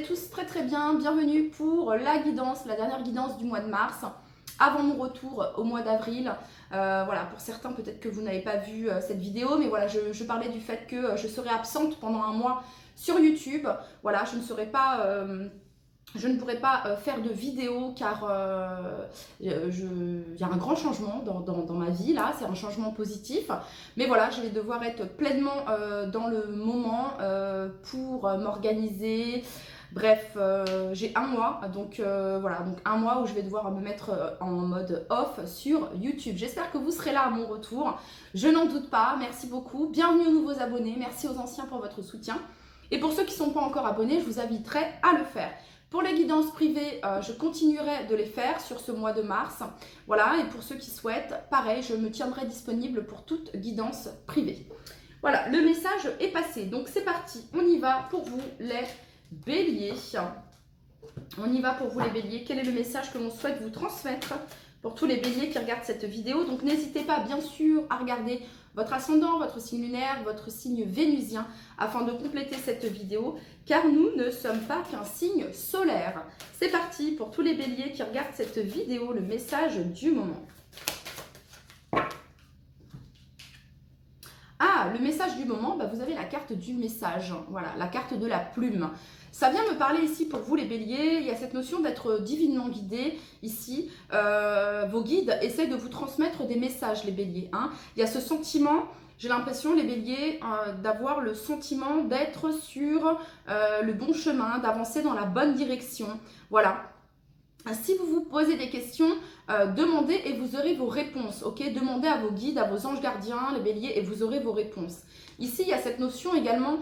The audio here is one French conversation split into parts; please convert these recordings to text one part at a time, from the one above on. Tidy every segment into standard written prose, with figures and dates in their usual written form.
allez tous très très bien. Bienvenue pour la guidance, la dernière guidance du mois de mars, avant mon retour au mois d'avril. Voilà, pour certains peut-être que vous n'avez pas vu cette vidéo, mais voilà, je parlais du fait que je serai absente pendant un mois sur YouTube. Voilà, je ne pourrai pas faire de vidéo car il y a un grand changement dans ma vie là, c'est un changement positif. Mais voilà, je vais devoir être pleinement dans le moment pour m'organiser. Bref, j'ai un mois, donc voilà, donc un mois où je vais devoir me mettre en mode off sur YouTube. J'espère que vous serez là à mon retour, je n'en doute pas. Merci beaucoup, bienvenue aux nouveaux abonnés, merci aux anciens pour votre soutien. Et pour ceux qui ne sont pas encore abonnés, je vous inviterai à le faire. Pour les guidances privées, je continuerai de les faire sur ce mois de mars. Voilà, et pour ceux qui souhaitent, pareil, je me tiendrai disponible pour toute guidance privée. Voilà, le message est passé. Donc c'est parti, on y va pour vous les béliers. On y va pour vous les béliers. Quel est le message que l'on souhaite vous transmettre pour tous les béliers qui regardent cette vidéo? Donc n'hésitez pas bien sûr à regarder votre ascendant, votre signe lunaire, votre signe vénusien afin de compléter cette vidéo car nous ne sommes pas qu'un signe solaire. C'est parti pour tous les béliers qui regardent cette vidéo, le message du moment. Ah, le message du moment, bah vous avez la carte du message, voilà, la carte de la plume. Ça vient me parler ici pour vous les béliers, il y a cette notion d'être divinement guidé ici. Vos guides essaient de vous transmettre des messages les béliers. Hein. Il y a ce sentiment, j'ai l'impression les béliers, d'avoir le sentiment d'être sur le bon chemin, d'avancer dans la bonne direction. Voilà. Si vous vous posez des questions, demandez et vous aurez vos réponses. Ok, demandez à vos guides, à vos anges gardiens, les béliers, et vous aurez vos réponses. Ici, il y a cette notion également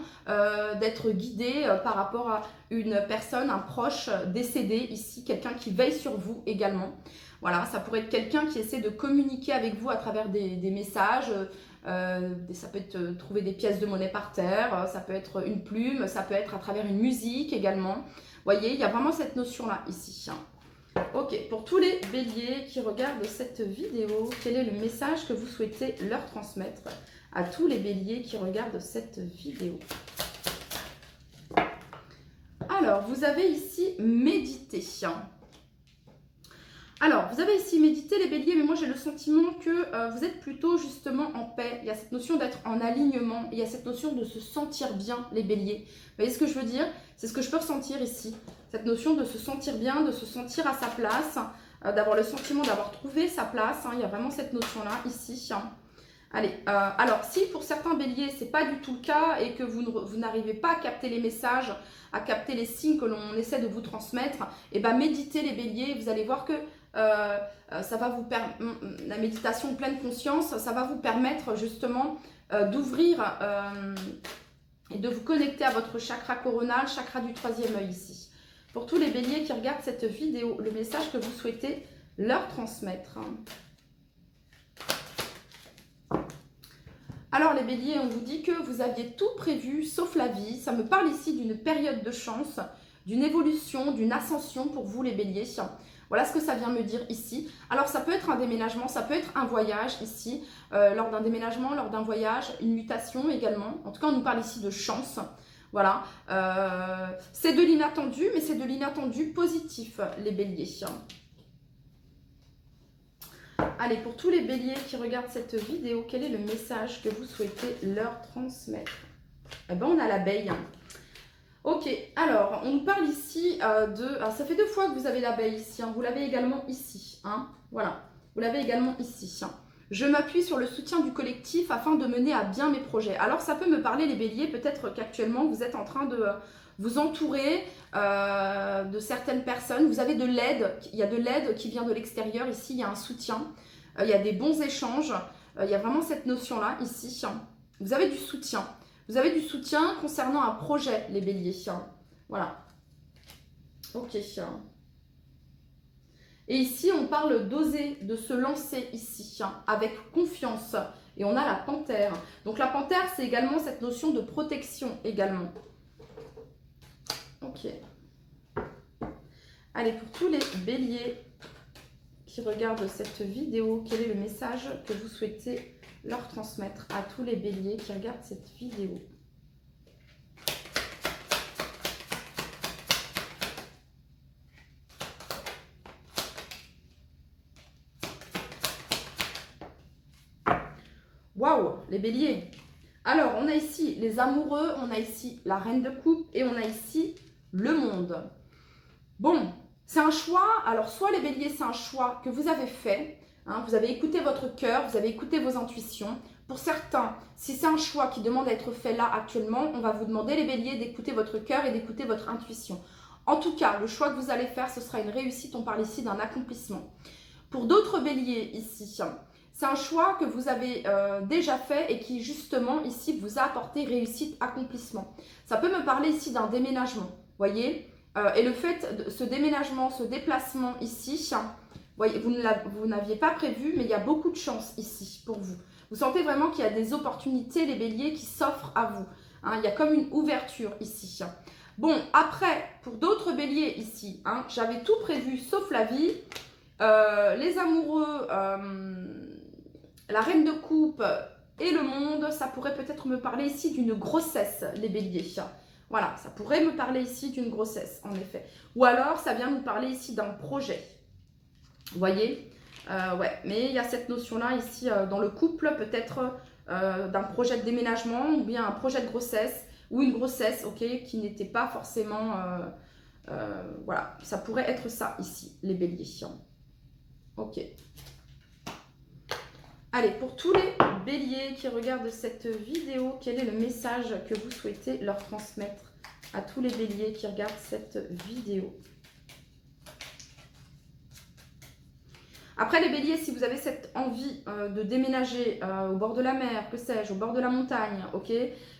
d'être guidé par rapport à une personne, un proche décédé. Ici, quelqu'un qui veille sur vous également. Voilà, ça pourrait être quelqu'un qui essaie de communiquer avec vous à travers des messages. Ça peut être trouver des pièces de monnaie par terre, ça peut être une plume, ça peut être à travers une musique également. Vous voyez, il y a vraiment cette notion-là ici. Ok, pour tous les béliers qui regardent cette vidéo, quel est le message que vous souhaitez leur transmettre à tous les béliers qui regardent cette vidéo? Alors, vous avez ici médité. Alors, vous avez ici médité les béliers, mais moi j'ai le sentiment que vous êtes plutôt justement en paix. Il y a cette notion d'être en alignement, il y a cette notion de se sentir bien les béliers. Vous voyez ce que je veux dire? C'est ce que je peux ressentir ici. Cette notion de se sentir bien, de se sentir à sa place, d'avoir le sentiment d'avoir trouvé sa place. Hein, il y a vraiment cette notion-là ici. Allez, alors si pour certains béliers, ce n'est pas du tout le cas et que vous n'arrivez pas à capter les messages, à capter les signes que l'on essaie de vous transmettre, et bien méditez les béliers, vous allez voir que ça va vous permettre, la méditation pleine conscience, ça va vous permettre justement d'ouvrir et de vous connecter à votre chakra coronal, chakra du troisième œil ici. Pour tous les béliers qui regardent cette vidéo, le message que vous souhaitez leur transmettre. Alors les béliers, on vous dit que vous aviez tout prévu sauf la vie. Ça me parle ici d'une période de chance, d'une évolution, d'une ascension pour vous les béliers. Voilà ce que ça vient me dire ici. Alors ça peut être un déménagement, ça peut être un voyage ici, lors d'un déménagement, lors d'un voyage, une mutation également. En tout cas, on nous parle ici de chance. Voilà, c'est de l'inattendu, mais c'est de l'inattendu positif, les béliers. Allez, pour tous les béliers qui regardent cette vidéo, quel est le message que vous souhaitez leur transmettre? Eh bien, on a l'abeille. Ok, alors, on nous parle ici de... Alors, ça fait 2 fois que vous avez l'abeille ici, hein. Vous l'avez également ici, hein. Voilà, vous l'avez également ici, hein. Je m'appuie sur le soutien du collectif afin de mener à bien mes projets. Alors, ça peut me parler, les béliers, peut-être qu'actuellement, vous êtes en train de vous entourer de certaines personnes. Vous avez de l'aide, il y a de l'aide qui vient de l'extérieur. Ici, il y a un soutien, il y a des bons échanges. Il y a vraiment cette notion-là, ici. Vous avez du soutien. Vous avez du soutien concernant un projet, les béliers. Voilà. Ok. Et ici, on parle d'oser, de se lancer ici, avec confiance. Et on a la panthère. Donc la panthère, c'est également cette notion de protection également. Ok. Allez, pour tous les béliers qui regardent cette vidéo, quel est le message que vous souhaitez leur transmettre à tous les béliers qui regardent cette vidéo? Waouh, les béliers. Alors, on a ici les amoureux, on a ici la reine de coupe et on a ici le monde. Bon, c'est un choix. Alors, soit les béliers, c'est un choix que vous avez fait. Hein, vous avez écouté votre cœur, vous avez écouté vos intuitions. Pour certains, si c'est un choix qui demande à être fait là actuellement, on va vous demander les béliers d'écouter votre cœur et d'écouter votre intuition. En tout cas, le choix que vous allez faire, ce sera une réussite. On parle ici d'un accomplissement. Pour d'autres béliers ici, c'est un choix que vous avez déjà fait et qui justement ici vous a apporté réussite, accomplissement. Ça peut me parler ici d'un déménagement, voyez. Et le fait de ce déménagement, ce déplacement ici, voyez, vous n'aviez pas prévu, mais il y a beaucoup de chance ici pour vous. Vous sentez vraiment qu'il y a des opportunités, les béliers, qui s'offrent à vous. Hein, il y a comme une ouverture ici. Bon, après, pour d'autres béliers ici, hein, j'avais tout prévu sauf la vie. Les amoureux, la reine de coupe et le monde, ça pourrait peut-être me parler ici d'une grossesse, les béliers. Voilà, ça pourrait me parler ici d'une grossesse, en effet. Ou alors, ça vient nous parler ici d'un projet. Vous voyez, ouais, mais il y a cette notion-là ici dans le couple, peut-être d'un projet de déménagement ou bien un projet de grossesse ou une grossesse, ok, qui n'était pas forcément... voilà, ça pourrait être ça ici, les béliers. Ok. Allez, pour tous les béliers qui regardent cette vidéo, quel est le message que vous souhaitez leur transmettre à tous les béliers qui regardent cette vidéo? Après les béliers, si vous avez cette envie de déménager au bord de la mer, que sais-je, au bord de la montagne, ok,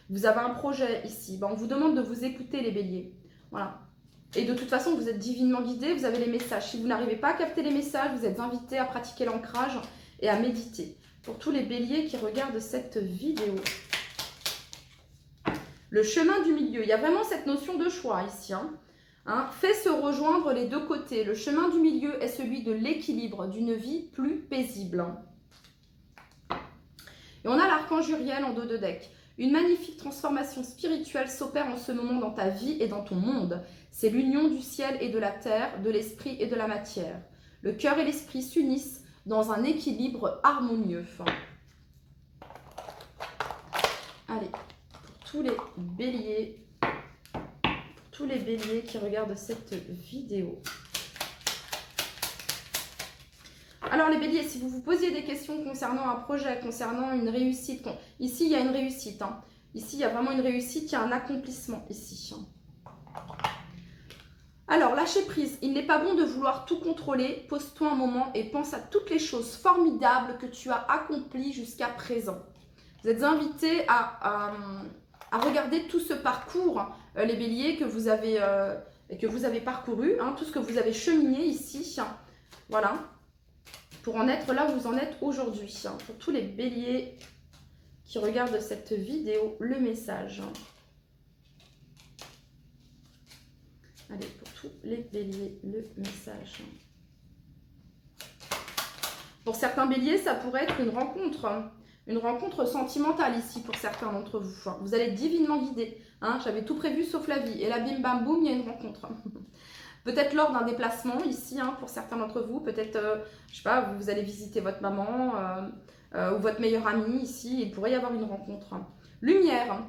vous avez un projet ici, ben, on vous demande de vous écouter les béliers. Voilà. Et de toute façon, vous êtes divinement guidés, vous avez les messages. Si vous n'arrivez pas à capter les messages, vous êtes invités à pratiquer l'ancrage et à méditer. Pour tous les béliers qui regardent cette vidéo. Le chemin du milieu. Il y a vraiment cette notion de choix ici. Fait se rejoindre les deux côtés. Le chemin du milieu est celui de l'équilibre, d'une vie plus paisible. Et on a l'archange Uriel en dos de deck. Une magnifique transformation spirituelle s'opère en ce moment dans ta vie et dans ton monde. C'est l'union du ciel et de la terre, de l'esprit et de la matière. Le cœur et l'esprit s'unissent dans un équilibre harmonieux. Allez, pour tous les béliers qui regardent cette vidéo. Alors les béliers, si vous vous posiez des questions concernant un projet, concernant une réussite, ici il y a une réussite. Ici il y a vraiment une réussite, il y a un accomplissement ici. Alors, lâcher prise, il n'est pas bon de vouloir tout contrôler. Pose-toi un moment et pense à toutes les choses formidables que tu as accomplies jusqu'à présent. Vous êtes invités à regarder tout ce parcours, les béliers, que vous avez parcouru, tout ce que vous avez cheminé ici. Voilà, pour en être là où vous en êtes aujourd'hui. Pour tous les béliers qui regardent cette vidéo, le message. Allez, pour tous les béliers, le message. Pour certains béliers, ça pourrait être une rencontre sentimentale ici pour certains d'entre vous. Vous allez être divinement guidés. J'avais tout prévu sauf la vie. Et là, bim bam boum, il y a une rencontre. Peut-être lors d'un déplacement ici, pour certains d'entre vous. Peut-être, je sais pas, vous allez visiter votre maman ou votre meilleur ami ici. Il pourrait y avoir une rencontre. Lumière,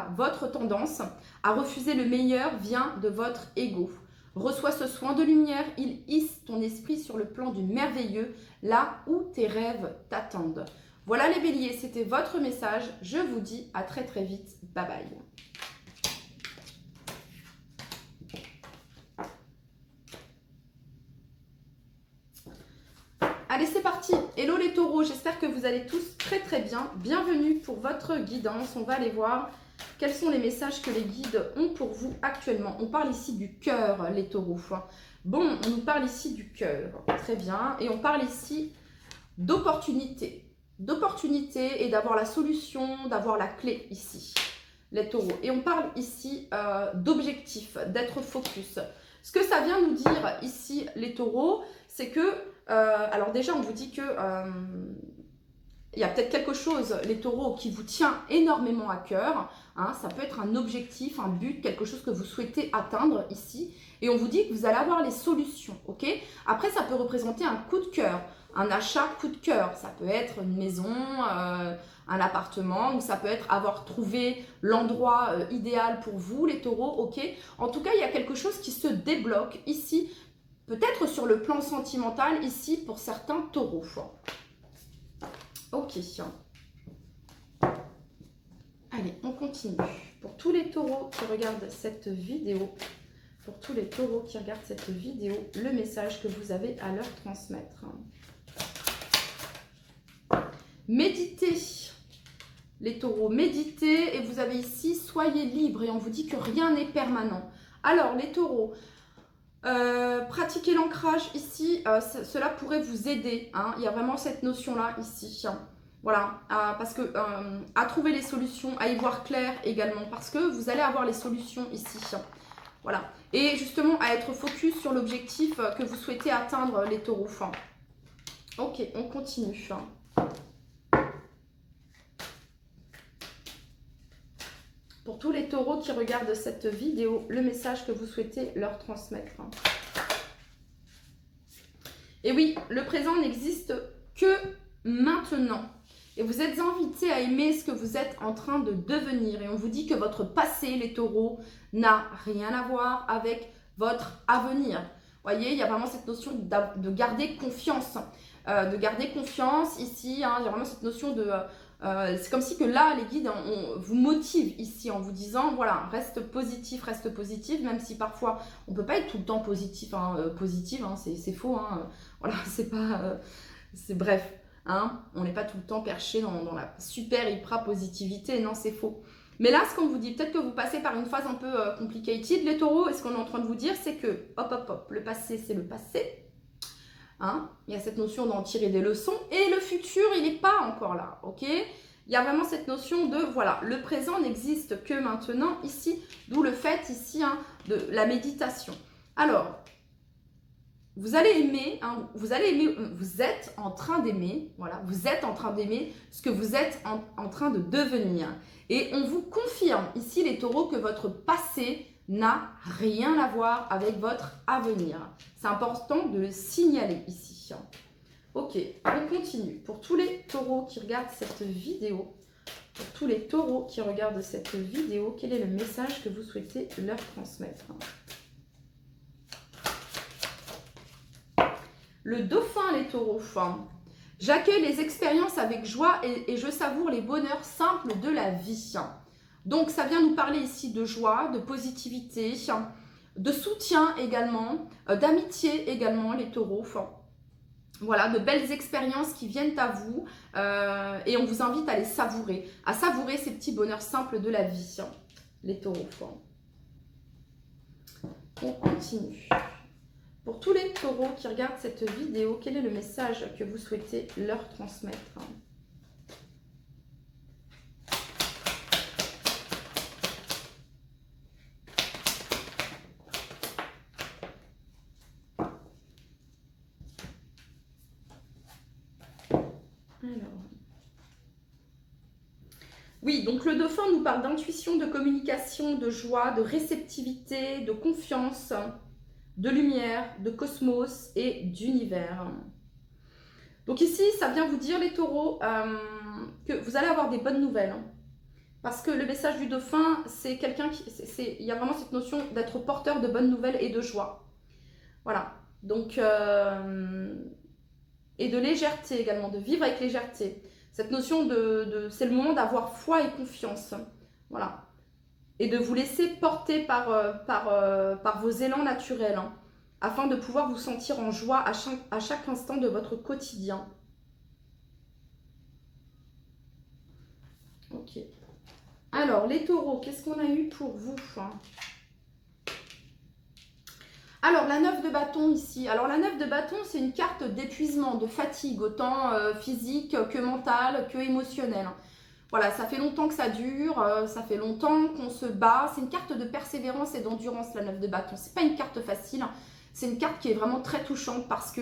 votre tendance à refuser le meilleur vient de votre ego. Reçois ce soin de lumière, il hisse ton esprit sur le plan du merveilleux, là où tes rêves t'attendent. Voilà les béliers, c'était votre message. Je vous dis à très très vite. Bye bye. Allez, c'est parti. Hello les taureaux, j'espère que vous allez tous très très bien. Bienvenue pour votre guidance. On va aller voir quels sont les messages que les guides ont pour vous actuellement. On parle ici du cœur, les taureaux. Bon, on nous parle ici du cœur. Très bien. Et on parle ici d'opportunité. D'opportunité et d'avoir la solution, d'avoir la clé ici, les taureaux. Et on parle ici d'objectif, d'être focus. Ce que ça vient nous dire ici, les taureaux, c'est que alors déjà, on vous dit que il y a peut-être quelque chose, les taureaux, qui vous tient énormément à cœur. Ça peut être un objectif, un but, quelque chose que vous souhaitez atteindre ici. Et on vous dit que vous allez avoir les solutions, ok? Après, ça peut représenter un coup de cœur. un achat coup de cœur. Ça peut être une maison, un appartement, ou ça peut être avoir trouvé l'endroit idéal pour vous, les taureaux, ok. En tout cas, il y a quelque chose qui se débloque ici, peut-être sur le plan sentimental, ici, pour certains taureaux. Ok. Allez, on continue. Pour tous les taureaux qui regardent cette vidéo, le message que vous avez à leur transmettre. Méditez, les taureaux, méditez, et vous avez ici, soyez libres, et on vous dit que rien n'est permanent. Alors, les taureaux, pratiquez l'ancrage ici, cela pourrait vous aider, hein. Il y a vraiment cette notion-là ici, voilà, parce que à trouver les solutions, à y voir clair également, parce que vous allez avoir les solutions ici, voilà. Et justement, à être focus sur l'objectif que vous souhaitez atteindre, les taureaux. Ok, on continue. Pour tous les taureaux qui regardent cette vidéo, le message que vous souhaitez leur transmettre. Et oui, le présent n'existe que maintenant. Et vous êtes invités à aimer ce que vous êtes en train de devenir. Et on vous dit que votre passé, les taureaux, n'a rien à voir avec votre avenir. Vous voyez, il y a vraiment cette notion de garder confiance. Ici, hein, il y a vraiment cette notion de... c'est comme si que là, les guides vous motivent ici en vous disant, voilà, reste positif, même si parfois, on ne peut pas être tout le temps positif, hein, c'est faux, hein, voilà, c'est pas... c'est bref, hein, on n'est pas tout le temps perché dans la super hyper positivité, non, c'est faux. Mais là, ce qu'on vous dit, peut-être que vous passez par une phase un peu complicated, les taureaux, et ce qu'on est en train de vous dire, c'est que, hop, le passé, c'est le passé. Hein, il y a cette notion d'en tirer des leçons et le futur, il n'est pas encore là, ok? Il y a vraiment cette notion de, voilà, le présent n'existe que maintenant ici, d'où le fait ici, hein, de la méditation. Alors, vous allez aimer, hein, vous êtes en train d'aimer, voilà, vous êtes en train d'aimer ce que vous êtes en train de devenir. Et on vous confirme ici, les taureaux, que votre passé n'a rien à voir avec votre avenir. C'est important de le signaler ici. Ok, on continue. Pour tous les taureaux qui regardent cette vidéo, quel est le message que vous souhaitez leur transmettre? Le dauphin, les taureaux. J'accueille les expériences avec joie et je savoure les bonheurs simples de la vie. Donc, ça vient nous parler ici de joie, de positivité, de soutien également, d'amitié également, les taureaux. Voilà, de belles expériences qui viennent à vous et on vous invite à les savourer, ces petits bonheurs simples de la vie, les taureaux. On continue. Pour tous les taureaux qui regardent cette vidéo, quel est le message que vous souhaitez leur transmettre? Oui, donc le dauphin nous parle d'intuition, de communication, de joie, de réceptivité, de confiance, de lumière, de cosmos et d'univers. Donc ici, ça vient vous dire, les taureaux, que vous allez avoir des bonnes nouvelles. Parce que le message du dauphin, c'est quelqu'un qui... il y a vraiment cette notion d'être porteur de bonnes nouvelles et de joie. Voilà. Donc, et de légèreté également, de vivre avec légèreté. Cette notion c'est le moment d'avoir foi et confiance. Voilà. Et de vous laisser porter par vos élans naturels, hein, afin de pouvoir vous sentir en joie à chaque instant de votre quotidien. Ok. Alors, les taureaux, qu'est-ce qu'on a eu pour vous? Alors, la 9 de bâton ici. Alors, la 9 de bâton, c'est une carte d'épuisement, de fatigue, autant physique que mentale, que émotionnelle. Voilà, ça fait longtemps que ça dure, ça fait longtemps qu'on se bat. C'est une carte de persévérance et d'endurance, la 9 de bâton. C'est pas une carte facile, c'est une carte qui est vraiment très touchante parce que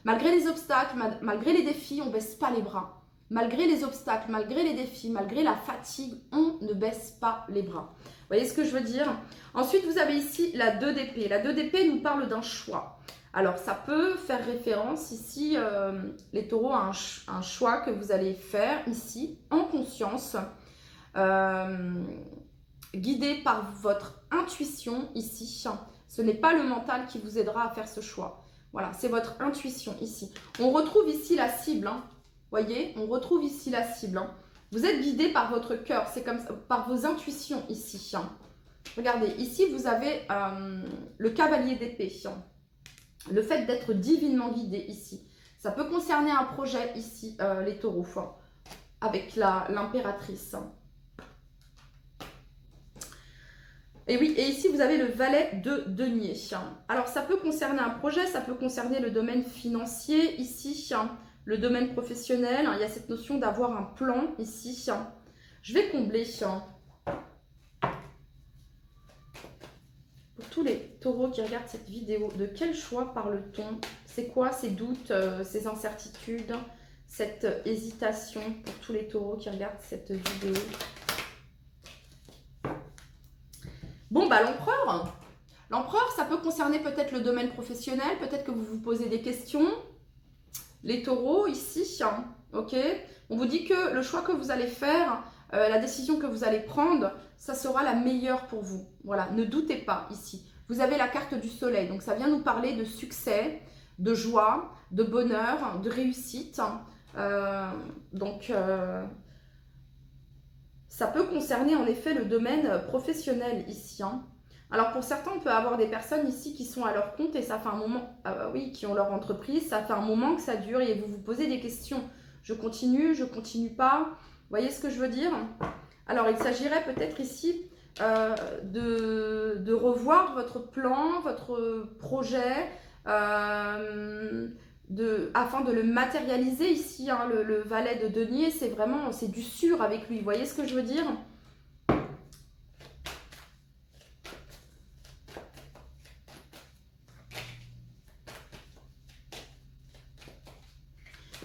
malgré les obstacles, malgré les défis, on ne baisse pas les bras. Malgré les obstacles, malgré les défis, malgré la fatigue, on ne baisse pas les bras. Vous voyez ce que je veux dire? Ensuite, vous avez ici la 2 d'épée. La 2 d'épée nous parle d'un choix. Alors, ça peut faire référence ici, les taureaux, à un choix que vous allez faire ici, en conscience, guidé par votre intuition ici. Ce n'est pas le mental qui vous aidera à faire ce choix. Voilà, c'est votre intuition ici. On retrouve ici la cible, hein. Voyez, on retrouve ici la cible, hein. Vous êtes guidé par votre cœur, c'est comme ça, par vos intuitions ici, hein. Regardez, ici vous avez le cavalier d'épée, hein. Le fait d'être divinement guidé ici. Ça peut concerner un projet ici, les taureaux, hein, avec l'impératrice. Et oui, et ici vous avez le valet de denier. Alors ça peut concerner un projet, ça peut concerner le domaine financier ici, le domaine professionnel. Il y a cette notion d'avoir un plan ici. Je vais combler pour tous les taureaux qui regardent cette vidéo. De quel choix parle-t-on? C'est quoi ces doutes, ces incertitudes, cette hésitation pour tous les taureaux qui regardent cette vidéo? Bon, bah l'empereur. L'empereur, ça peut concerner peut-être le domaine professionnel, peut-être que vous vous posez des questions. Les taureaux, ici, ok? On vous dit que le choix que vous allez faire, la décision que vous allez prendre, ça sera la meilleure pour vous. Voilà, ne doutez pas ici. Vous avez la carte du soleil, donc ça vient nous parler de succès, de joie, de bonheur, de réussite. Ça peut concerner en effet le domaine professionnel ici. Alors pour certains, on peut avoir des personnes ici qui sont à leur compte et ça fait un moment, oui, qui ont leur entreprise, ça fait un moment que ça dure et vous vous posez des questions. Je continue pas? Vous voyez ce que je veux dire? Alors il s'agirait peut-être ici de revoir votre plan, votre projet, afin de le matérialiser ici, hein, le valet de denier, c'est vraiment, c'est du sûr avec lui. Vous voyez ce que je veux dire?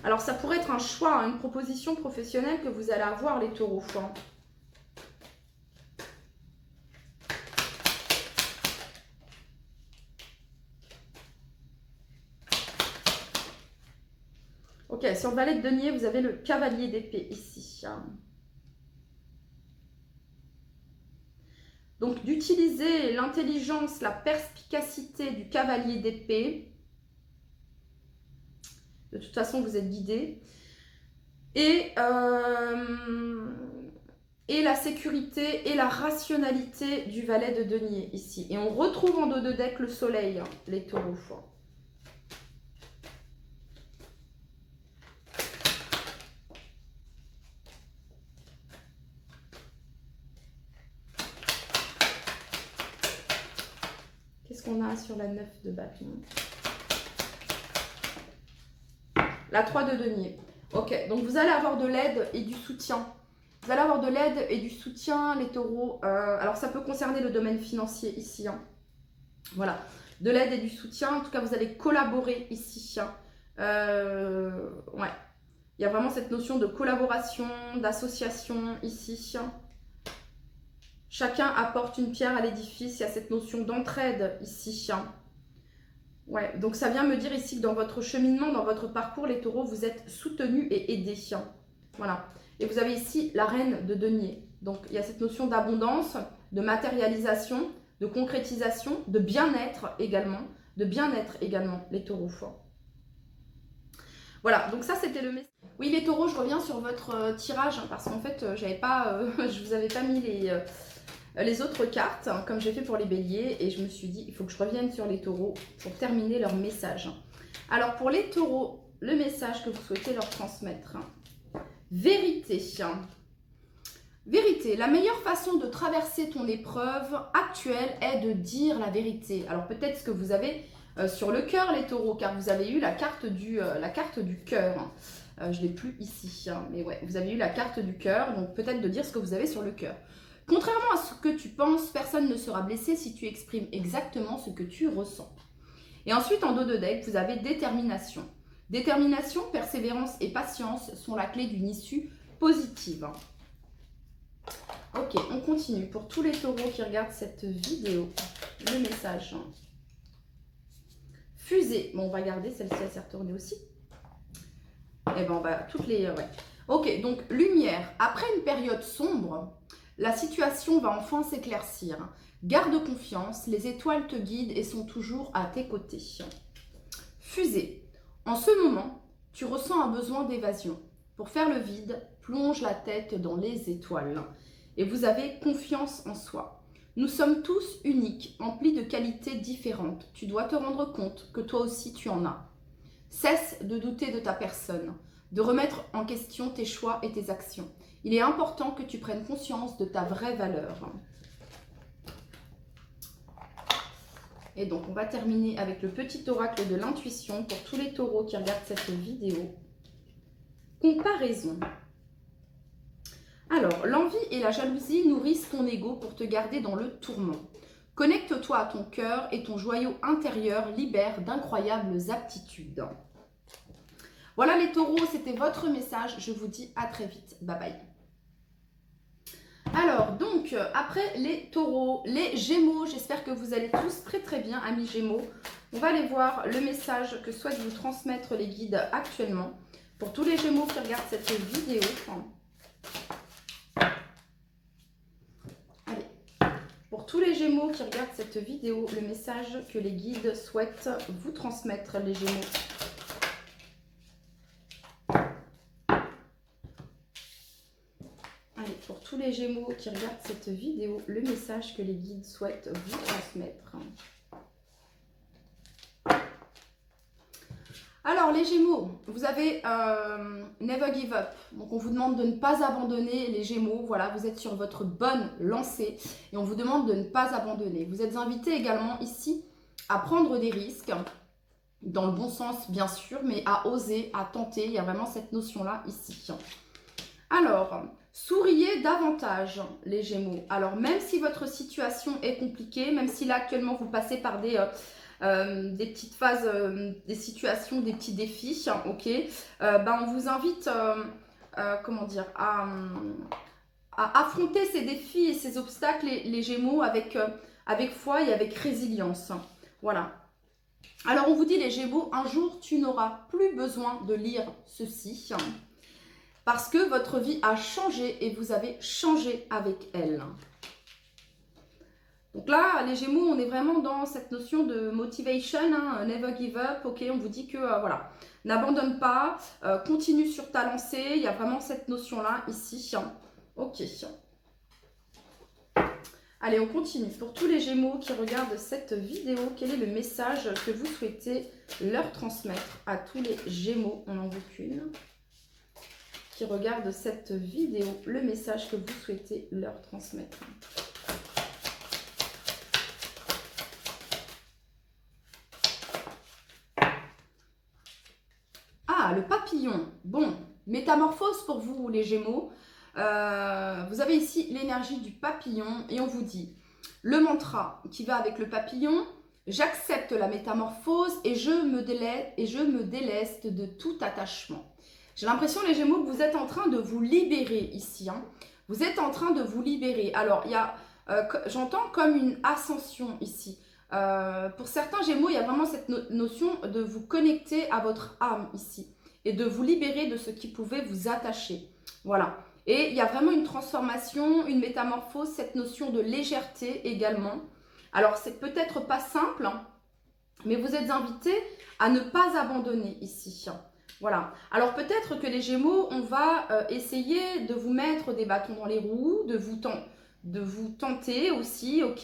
Alors ça pourrait être un choix, hein, une proposition professionnelle que vous allez avoir les taureaux. Ok, sur le valet de denier, vous avez le cavalier d'épée ici. Donc d'utiliser l'intelligence, la perspicacité du cavalier d'épée. De toute façon, vous êtes guidé. Et la sécurité et la rationalité du valet de denier ici. Et on retrouve en dos de deck le soleil, hein, les taureaux. Qu'est-ce qu'on a sur la 9 de bâton? La 3 de denier. Ok, donc vous allez avoir de l'aide et du soutien. Vous allez avoir de l'aide et du soutien, les taureaux. Alors, ça peut concerner le domaine financier ici. Hein. Voilà, de l'aide et du soutien. En tout cas, vous allez collaborer ici. Hein. Ouais, il y a vraiment cette notion de collaboration, d'association ici. Chacun apporte une pierre à l'édifice. Il y a cette notion d'entraide ici. Ouais, donc ça vient me dire ici que dans votre cheminement, dans votre parcours, les taureaux, vous êtes soutenus et aidés. Voilà. Et vous avez ici la reine de denier. Donc, il y a cette notion d'abondance, de matérialisation, de concrétisation, de bien-être également. Les taureaux. Voilà, donc ça, c'était le message. Oui, les taureaux, je reviens sur votre tirage, hein, parce qu'en fait, je vous avais pas mis les autres cartes, hein, comme j'ai fait pour les béliers, et je me suis dit, il faut que je revienne sur les taureaux pour terminer leur message. Alors, pour les taureaux, le message que vous souhaitez leur transmettre. Vérité. Vérité. La meilleure façon de traverser ton épreuve actuelle est de dire la vérité. Alors peut-être ce que vous avez sur le cœur, les taureaux, car vous avez eu la carte du cœur. Je ne l'ai plus ici, hein, mais ouais, vous avez eu la carte du cœur, donc peut-être de dire ce que vous avez sur le cœur. Contrairement à ce que tu penses, personne ne sera blessé si tu exprimes exactement ce que tu ressens. Et ensuite, en dos de deck, vous avez détermination. Détermination, persévérance et patience sont la clé d'une issue positive. Ok, on continue. Pour tous les taureaux qui regardent cette vidéo, le message. Fusée. Bon, on va garder celle-ci, elle s'est retournée aussi. Et ben, on va toutes les... ouais. Ok, donc lumière. Après une période sombre, la situation va enfin s'éclaircir. Garde confiance, les étoiles te guident et sont toujours à tes côtés. Fusée. En ce moment, tu ressens un besoin d'évasion. Pour faire le vide, plonge la tête dans les étoiles. Et vous avez confiance en soi. Nous sommes tous uniques, emplis de qualités différentes. Tu dois te rendre compte que toi aussi tu en as. Cesse de douter de ta personne, de remettre en question tes choix et tes actions. Il est important que tu prennes conscience de ta vraie valeur. Et donc, on va terminer avec le petit oracle de l'intuition pour tous les taureaux qui regardent cette vidéo. Comparaison. Alors, l'envie et la jalousie nourrissent ton ego pour te garder dans le tourment. Connecte-toi à ton cœur et ton joyau intérieur libère d'incroyables aptitudes. Voilà les taureaux, c'était votre message. Je vous dis à très vite. Bye bye. Alors, donc, après les taureaux, les gémeaux, j'espère que vous allez tous très très bien, amis gémeaux. On va aller voir le message que souhaitent vous transmettre les guides actuellement. Pour tous les gémeaux qui regardent cette vidéo. Allez, pour tous les gémeaux qui regardent cette vidéo, le message que les guides souhaitent vous transmettre, les gémeaux. Allez, pour tous les gémeaux qui regardent cette vidéo, le message que les guides souhaitent vous transmettre. Alors les gémeaux, vous avez Never Give Up. Donc on vous demande de ne pas abandonner les gémeaux. Voilà, vous êtes sur votre bonne lancée et on vous demande de ne pas abandonner. Vous êtes invités également ici à prendre des risques, dans le bon sens bien sûr, mais à oser, à tenter. Il y a vraiment cette notion-là ici. Alors, souriez davantage les gémeaux. Alors même si votre situation est compliquée, même si là actuellement vous passez par des petites phases, des situations, des petits défis, ok, ben on vous invite, comment dire, à affronter ces défis et ces obstacles, les gémeaux, avec foi et avec résilience. Voilà. Alors on vous dit les gémeaux, un jour tu n'auras plus besoin de lire ceci, parce que votre vie a changé et vous avez changé avec elle. Donc là, les gémeaux, on est vraiment dans cette notion de motivation, hein, never give up, ok, on vous dit que, voilà, n'abandonne pas, continue sur ta lancée, il y a vraiment cette notion-là ici, ok. Allez, on continue. Pour tous les gémeaux qui regardent cette vidéo, quel est le message que vous souhaitez leur transmettre à tous les gémeaux? On n'en veut qu'une. Qui regardent cette vidéo, le message que vous souhaitez leur transmettre. Ah, le papillon. Bon, métamorphose pour vous les gémeaux. Vous avez ici l'énergie du papillon et on vous dit le mantra qui va avec le papillon. J'accepte la métamorphose et je me déleste de tout attachement. J'ai l'impression, les gémeaux, que vous êtes en train de vous libérer ici. Hein. Vous êtes en train de vous libérer. Alors, il y a, j'entends comme une ascension ici. Pour certains gémeaux, il y a vraiment cette notion de vous connecter à votre âme ici. Et de vous libérer de ce qui pouvait vous attacher. Voilà. Et il y a vraiment une transformation, une métamorphose, cette notion de légèreté également. Alors, c'est peut-être pas simple, hein, mais vous êtes invités à ne pas abandonner ici. Voilà. Alors peut-être que les gémeaux, on va essayer de vous mettre des bâtons dans les roues, de vous tenter aussi, ok.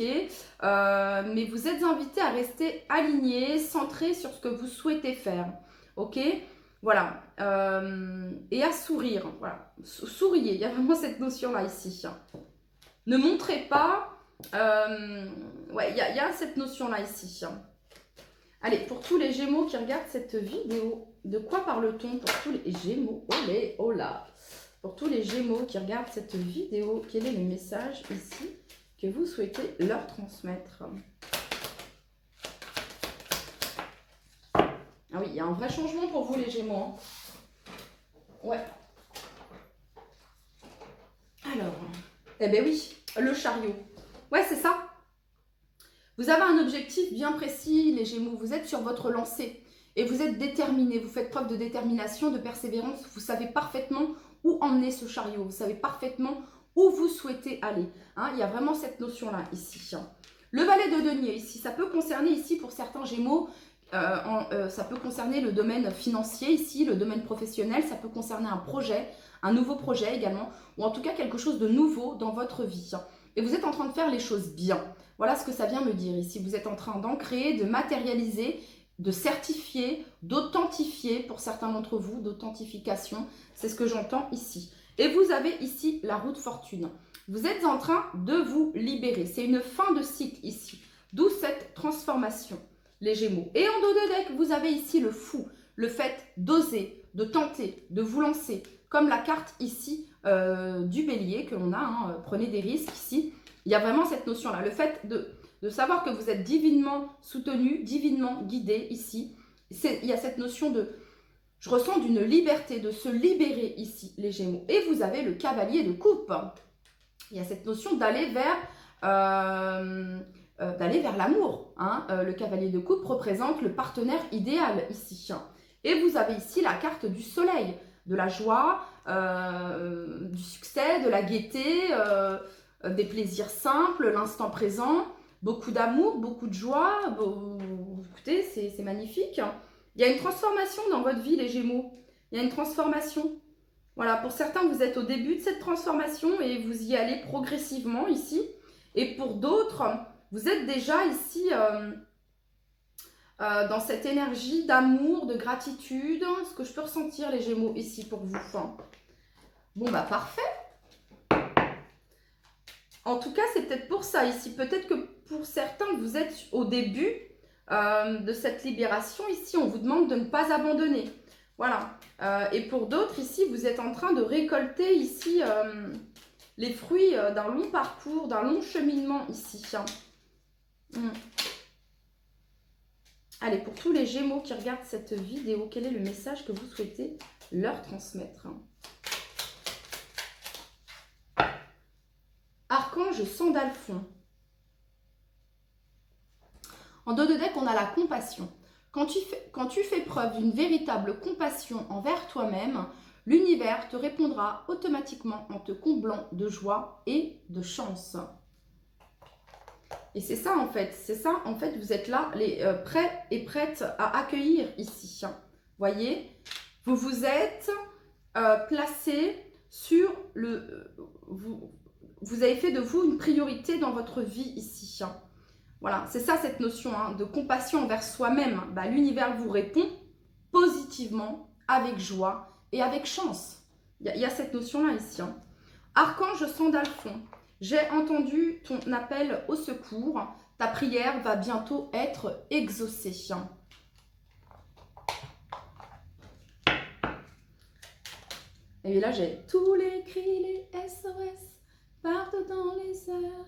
Mais vous êtes invités à rester alignés, centrés sur ce que vous souhaitez faire, ok. Voilà. Et à sourire, voilà. Souriez, il y a vraiment cette notion-là ici. Ne montrez pas... ouais, il y a cette notion-là ici. Allez, pour tous les gémeaux qui regardent cette vidéo, de quoi parle-t-on pour tous les gémeaux? Olé, oh là. Pour tous les gémeaux qui regardent cette vidéo, quel est le message ici que vous souhaitez leur transmettre? Ah oui, il y a un vrai changement pour vous les gémeaux. Hein. Ouais. Alors, eh ben oui, le chariot. Ouais, c'est ça. Vous avez un objectif bien précis, les Gémeaux. Vous êtes sur votre lancée et vous êtes déterminés. Vous faites preuve de détermination, de persévérance. Vous savez parfaitement où emmener ce chariot. Vous savez parfaitement où vous souhaitez aller. Hein, il y a vraiment cette notion-là ici. Le valet de denier ici, ça peut concerner ici pour certains Gémeaux, ça peut concerner le domaine financier ici, le domaine professionnel, ça peut concerner un projet, un nouveau projet également, ou en tout cas quelque chose de nouveau dans votre vie. Et vous êtes en train de faire les choses bien. Voilà ce que ça vient me dire ici. Vous êtes en train d'ancrer, de matérialiser, de certifier, d'authentifier pour certains d'entre vous, d'authentification. C'est ce que j'entends ici. Et vous avez ici la roue de fortune. Vous êtes en train de vous libérer. C'est une fin de cycle ici. D'où cette transformation, les Gémeaux. Et en dos de deck, vous avez ici le fou. Le fait d'oser, de tenter, de vous lancer. Comme la carte ici du bélier que l'on a. Hein, prenez des risques ici. Il y a vraiment cette notion-là. Le fait de savoir que vous êtes divinement soutenu, divinement guidé ici. Il y a cette notion de... Je ressens d'une liberté, de se libérer ici, les Gémeaux. Et vous avez le cavalier de coupe. Il y a cette notion d'aller vers l'amour. Hein. Le cavalier de coupe représente le partenaire idéal ici. Et vous avez ici la carte du soleil, de la joie, du succès, de la gaieté, des plaisirs simples, l'instant présent, beaucoup d'amour, beaucoup de joie. Écoutez, c'est magnifique. Il y a une transformation dans votre vie, les Gémeaux. Il y a une transformation. Voilà, pour certains, vous êtes au début de cette transformation et vous y allez progressivement ici. Et pour d'autres, vous êtes déjà ici dans cette énergie d'amour, de gratitude. Ce que je peux ressentir, les Gémeaux, ici pour vous. Bon, bah parfait. En tout cas, c'est peut-être pour ça ici. Peut-être que pour certains, vous êtes au début de cette libération. Ici, on vous demande de ne pas abandonner. Voilà. Et pour d'autres, ici, vous êtes en train de récolter ici les fruits d'un long parcours, d'un long cheminement ici. Allez, pour tous les Gémeaux qui regardent cette vidéo, quel est le message que vous souhaitez leur transmettre? Archange Sandalphon. En dos de deck, on a la compassion. Quand tu fais preuve d'une véritable compassion envers toi-même, l'univers te répondra automatiquement en te comblant de joie et de chance. Et c'est ça en fait, vous êtes là, prêts et prêtes à accueillir ici. Voyez, vous vous êtes placé sur le... Vous avez fait de vous une priorité dans votre vie ici. Voilà, c'est ça cette notion de compassion envers soi-même. Bah, l'univers vous répond positivement, avec joie et avec chance. Il y a cette notion-là ici. Archange Sandalphon, j'ai entendu ton appel au secours. Ta prière va bientôt être exaucée. Et là, j'ai tous les cris, les SOS partent dans les airs.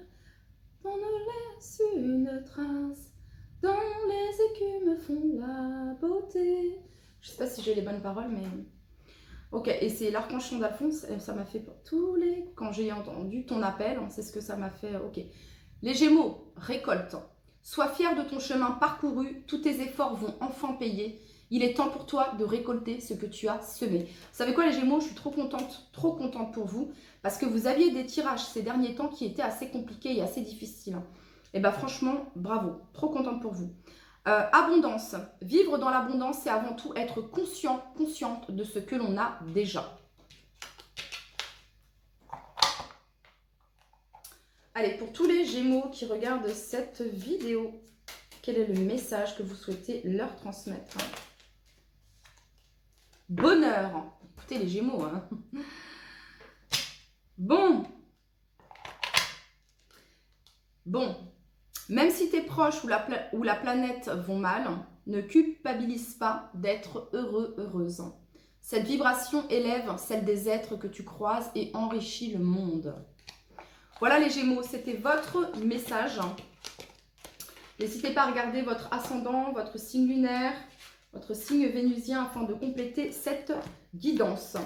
On ne laisse une trace, dont les écumes font la beauté. Je sais pas si j'ai les bonnes paroles, mais... Ok, et c'est l'archange Sandalphon, ça m'a fait tous les... Quand j'ai entendu ton appel, c'est ce que ça m'a fait... Ok. Les Gémeaux, récolte. Sois fier de ton chemin parcouru, tous tes efforts vont enfin payer. Il est temps pour toi de récolter ce que tu as semé. Vous savez quoi les Gémeaux, je suis trop contente pour vous. Parce que vous aviez des tirages ces derniers temps qui étaient assez compliqués et assez difficiles. Et bien franchement, bravo, trop contente pour vous. Abondance. Vivre dans l'abondance, c'est avant tout être consciente de ce que l'on a déjà. Allez, pour tous les Gémeaux qui regardent cette vidéo, quel est le message que vous souhaitez leur transmettre? Bonheur. Écoutez les Gémeaux. Bon, même si tes proches ou la planète vont mal, ne culpabilise pas d'être heureux, heureuse. Cette vibration élève celle des êtres que tu croises et enrichit le monde. Voilà les Gémeaux, c'était votre message. N'hésitez pas à regarder votre ascendant, votre signe lunaire, votre signe vénusien afin de compléter cette guidance.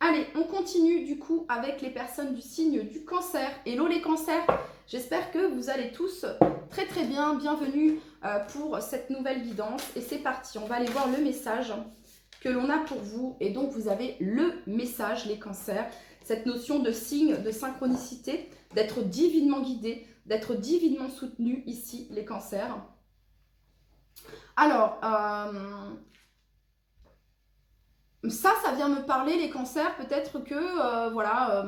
Allez, on continue du coup avec les personnes du signe du cancer. Hello les cancers, J'espère que vous allez tous très très bien. Bienvenue pour cette nouvelle guidance. Et c'est parti, on va aller voir le message que l'on a pour vous. Et donc vous avez le message, les cancers, cette notion de signe, de synchronicité, d'être divinement guidé, d'être divinement soutenu ici, les cancers. Alors, ça vient me parler, les cancers, peut-être que, voilà,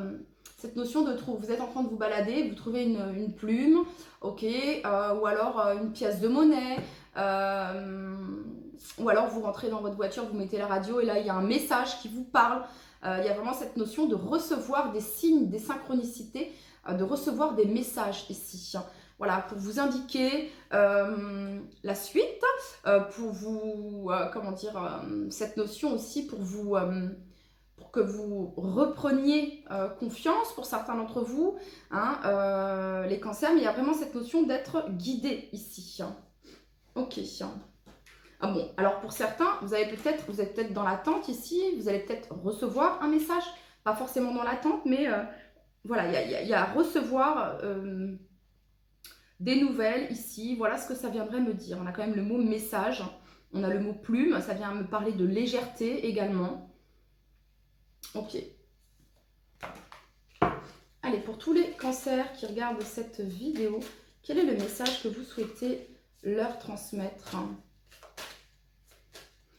cette notion de vous êtes en train de vous balader, vous trouvez une plume, ok, ou alors une pièce de monnaie, ou alors vous rentrez dans votre voiture, vous mettez la radio et là il y a un message qui vous parle. Il y a vraiment cette notion de recevoir des signes, des synchronicités, de recevoir des messages ici. Voilà, pour vous indiquer la suite, pour vous, comment dire, cette notion aussi pour vous, pour que vous repreniez confiance pour certains d'entre vous, hein, les cancers, mais il y a vraiment cette notion d'être guidé ici. Ok. Ah bon, alors pour certains, vous êtes peut-être dans l'attente ici, vous allez peut-être recevoir un message, pas forcément dans l'attente, mais voilà, il y a recevoir des nouvelles ici. Voilà ce que ça viendrait me dire. On a quand même le mot message, on a le mot plume, ça vient me parler de légèreté également. Ok. Allez, pour tous les cancers qui regardent cette vidéo, quel est le message que vous souhaitez leur transmettre?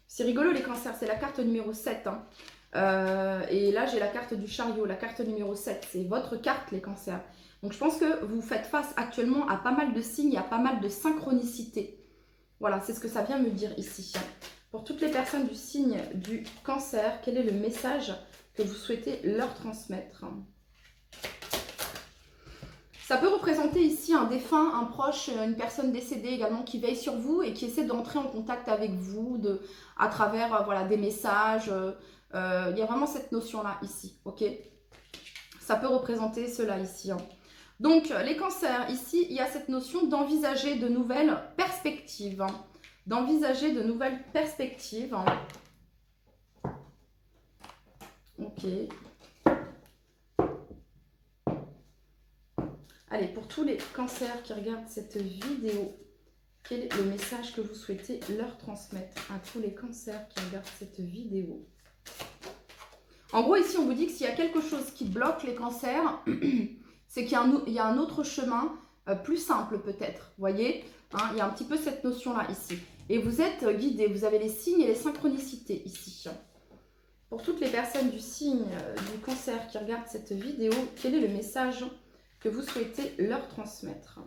C'est rigolo les cancers, c'est la carte numéro 7. Hein. Et là, j'ai la carte du chariot, la carte numéro 7. C'est votre carte, les cancers. Donc, je pense que vous faites face actuellement à pas mal de signes, à pas mal de synchronicité. Voilà, c'est ce que ça vient me dire ici. Pour toutes les personnes du signe du cancer, quel est le message que vous souhaitez leur transmettre? Ça peut représenter ici un défunt, un proche, une personne décédée également qui veille sur vous et qui essaie d'entrer en contact avec vous à travers voilà, des messages. Il y a vraiment cette notion-là ici, ok? Ça peut représenter cela ici. Hein. Donc, les cancers, ici, il y a cette notion d'envisager de nouvelles perspectives. Hein. D'envisager de nouvelles perspectives. Hein. Ok. Allez, pour tous les cancers qui regardent cette vidéo, quel est le message que vous souhaitez leur transmettre à tous les cancers qui regardent cette vidéo? En gros, ici, on vous dit que s'il y a quelque chose qui bloque les cancers, c'est qu'il y a un autre chemin plus simple peut-être, vous voyez, hein, il y a un petit peu cette notion-là ici. Et vous êtes guidé, vous avez les signes et les synchronicités ici. Pour toutes les personnes du signe du cancer qui regardent cette vidéo, quel est le message que vous souhaitez leur transmettre?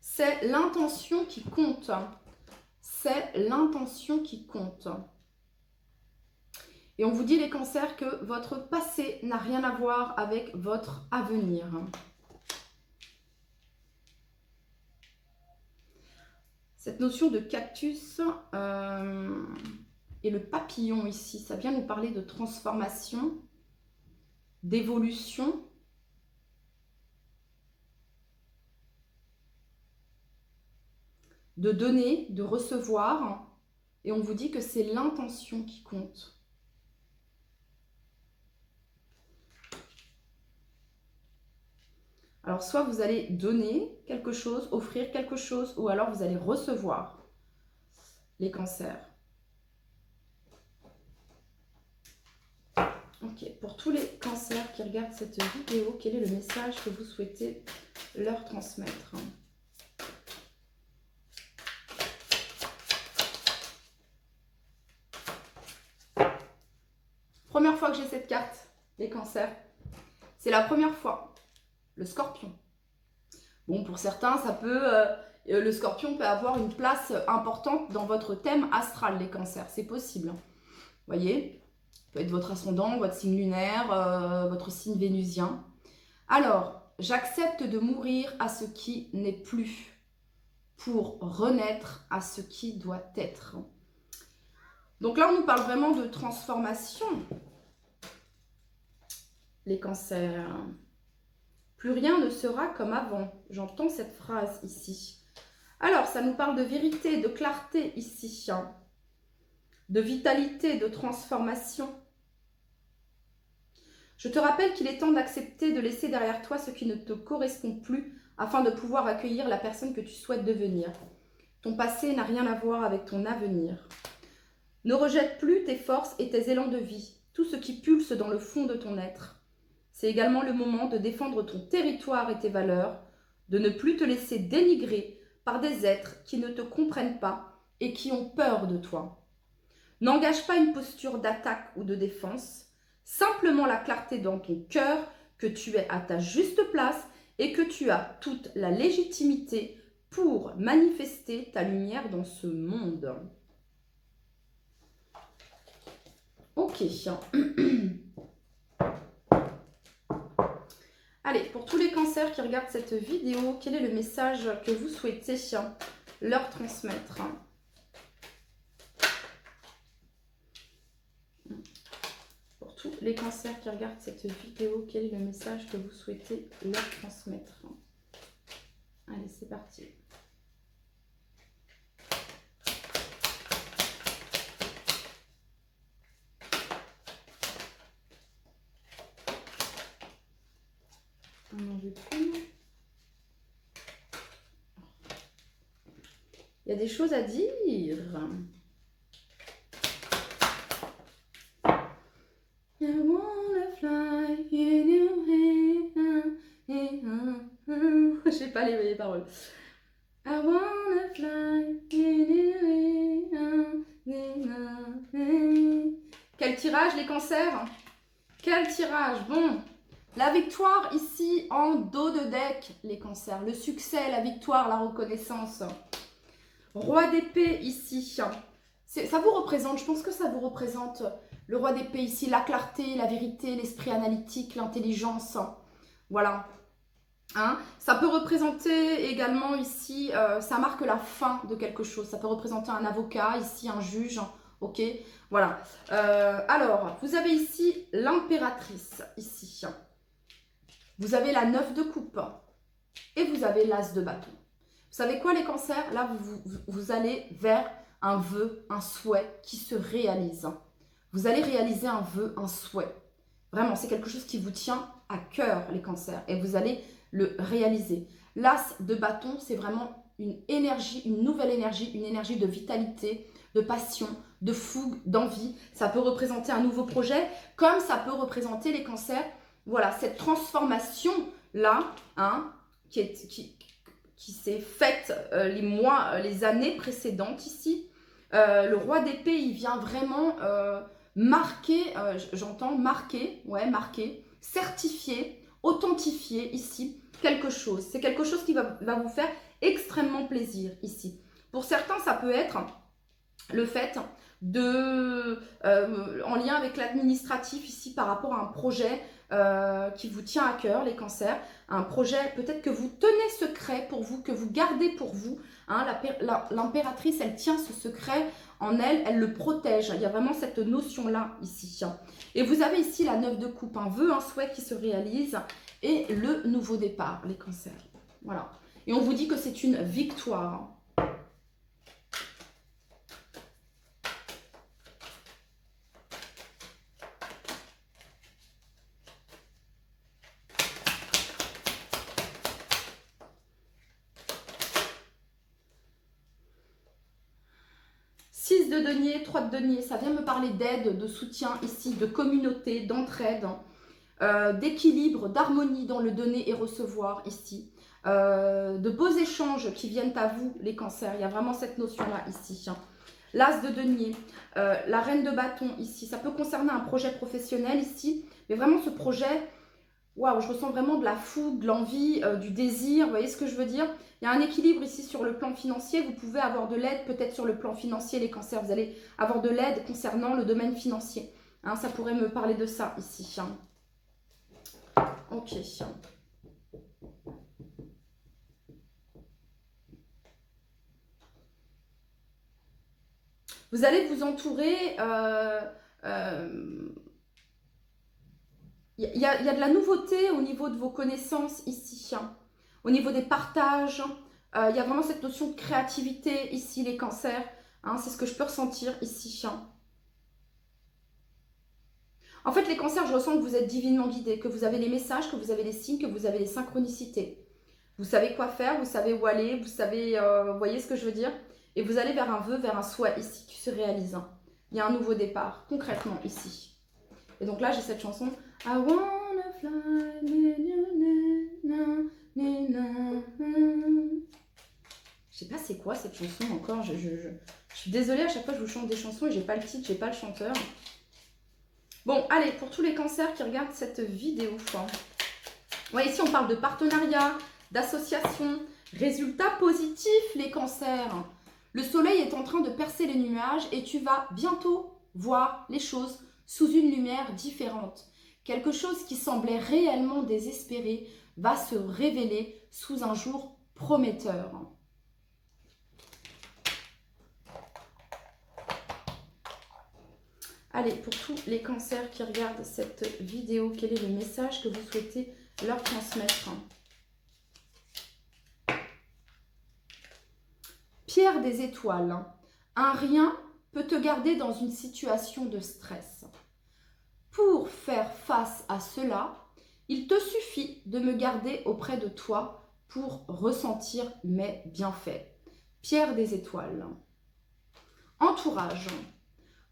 C'est l'intention qui compte. C'est l'intention qui compte. Et on vous dit, les cancers, que votre passé n'a rien à voir avec votre avenir. Cette notion de cactus et le papillon ici, ça vient nous parler de transformation, d'évolution. De donner, de recevoir. Et on vous dit que c'est l'intention qui compte. Alors, soit vous allez donner quelque chose, offrir quelque chose, ou alors vous allez recevoir les cancers. Ok, pour tous les cancers qui regardent cette vidéo, quel est le message que vous souhaitez leur transmettre? Première fois que j'ai cette carte, les cancers, c'est la première fois. Le scorpion. Bon, pour certains, ça peut, le scorpion peut avoir une place importante dans votre thème astral, les cancers. C'est possible. Vous voyez, ça peut être votre ascendant, votre signe lunaire, votre signe vénusien. Alors, j'accepte de mourir à ce qui n'est plus pour renaître à ce qui doit être. Donc là, on nous parle vraiment de transformation. Les cancers. Plus rien ne sera comme avant. J'entends cette phrase ici. Alors, ça nous parle de vérité, de clarté ici. Hein. De vitalité, de transformation. Je te rappelle qu'il est temps d'accepter de laisser derrière toi ce qui ne te correspond plus afin de pouvoir accueillir la personne que tu souhaites devenir. Ton passé n'a rien à voir avec ton avenir. Ne rejette plus tes forces et tes élans de vie, tout ce qui pulse dans le fond de ton être. C'est également le moment de défendre ton territoire et tes valeurs, de ne plus te laisser dénigrer par des êtres qui ne te comprennent pas et qui ont peur de toi. N'engage pas une posture d'attaque ou de défense, simplement la clarté dans ton cœur que tu es à ta juste place et que tu as toute la légitimité pour manifester ta lumière dans ce monde. Ok. Allez, pour tous les cancers qui regardent cette vidéo, quel est le message que vous souhaitez leur transmettre? Pour tous les cancers qui regardent cette vidéo, quel est le message que vous souhaitez leur transmettre? Allez, c'est parti. On n'en veut plus. Il y a des choses à dire. I wanna fly in your hand. Je sais pas les paroles. I wanna fly in your hand. Quel tirage les cancers? Quel tirage? Bon, la victoire ici en dos de deck les cancers. Le succès, la victoire, la reconnaissance. Roi d'épée ici. Ça vous représente, je pense que ça vous représente le roi d'épée ici, la clarté, la vérité, l'esprit analytique, l'intelligence. Voilà. Hein, ça peut représenter également ici, ça marque la fin de quelque chose. Ça peut représenter un avocat, ici un juge. Ok, voilà. Alors, vous avez ici l'impératrice, ici. Vous avez la 9 de coupe et vous avez l'as de bâton. Vous savez quoi les cancers? Là, vous allez vers un vœu, un souhait qui se réalise. Vous allez réaliser un vœu, un souhait. Vraiment, c'est quelque chose qui vous tient à cœur, les cancers. Et vous allez le réaliser. L'as de bâton, c'est vraiment une énergie, une nouvelle énergie, une énergie de vitalité, de passion, de fougue, d'envie. Ça peut représenter un nouveau projet, comme ça peut représenter les cancers. Voilà, cette transformation-là, hein, qui s'est faite les mois, les années précédentes ici. Le roi d'épée, il vient vraiment marquer, j'entends marquer, ouais, marquer, certifier, authentifier ici quelque chose. C'est quelque chose qui va vous faire extrêmement plaisir ici. Pour certains, ça peut être le fait de, en lien avec l'administratif ici par rapport à un projet qui vous tient à cœur, les cancers, un projet peut-être que vous tenez secret pour vous, que vous gardez pour vous. Hein, l'impératrice, elle tient ce secret en elle, elle le protège. Il y a vraiment cette notion-là ici. Et vous avez ici la 9 de coupe, un vœu, un souhait qui se réalise et le nouveau départ, les cancers. Voilà. Et on vous dit que c'est une victoire. 6 de denier, 3 de denier, ça vient me parler d'aide, de soutien ici, de communauté, d'entraide, d'équilibre, d'harmonie dans le donner et recevoir ici, de beaux échanges qui viennent à vous, les cancers. Il y a vraiment cette notion-là ici. L'as de denier, la reine de bâton ici, ça peut concerner un projet professionnel ici, mais vraiment ce projet, waouh, je ressens vraiment de la fougue, de l'envie, du désir, vous voyez ce que je veux dire? Il y a un équilibre ici sur le plan financier, vous pouvez avoir de l'aide peut-être sur le plan financier, les cancers, vous allez avoir de l'aide concernant le domaine financier. Hein, ça pourrait me parler de ça ici. Ok. Vous allez vous entourer... Il y a de la nouveauté au niveau de vos connaissances ici, au niveau des partages. Il y a vraiment cette notion de créativité ici, les cancers. Hein, c'est ce que je peux ressentir ici. En fait, les cancers, je ressens que vous êtes divinement guidés, que vous avez les messages, que vous avez les signes, que vous avez les synchronicités. Vous savez quoi faire, vous savez où aller, vous savez, vous voyez ce que je veux dire? Et vous allez vers un vœu, vers un souhait ici qui se réalise. Il y a un nouveau départ, concrètement, ici. Et donc là, j'ai cette chanson. I wanna fly, je sais pas c'est quoi cette chanson encore. Je suis désolée, à chaque fois je vous chante des chansons et j'ai pas le titre, j'ai pas le chanteur. Bon, allez, pour tous les cancers qui regardent cette vidéo. Ouais, ici on parle de partenariat, d'association, résultats positifs les cancers. Le soleil est en train de percer les nuages et tu vas bientôt voir les choses sous une lumière différente. Quelque chose qui semblait réellement désespéré va se révéler sous un jour prometteur. Allez, pour tous les cancers qui regardent cette vidéo, quel est le message que vous souhaitez leur transmettre? Pierre des étoiles. Un rien peut te garder dans une situation de stress. Pour faire face à cela, il te suffit de me garder auprès de toi pour ressentir mes bienfaits. Pierre des étoiles. Entourage.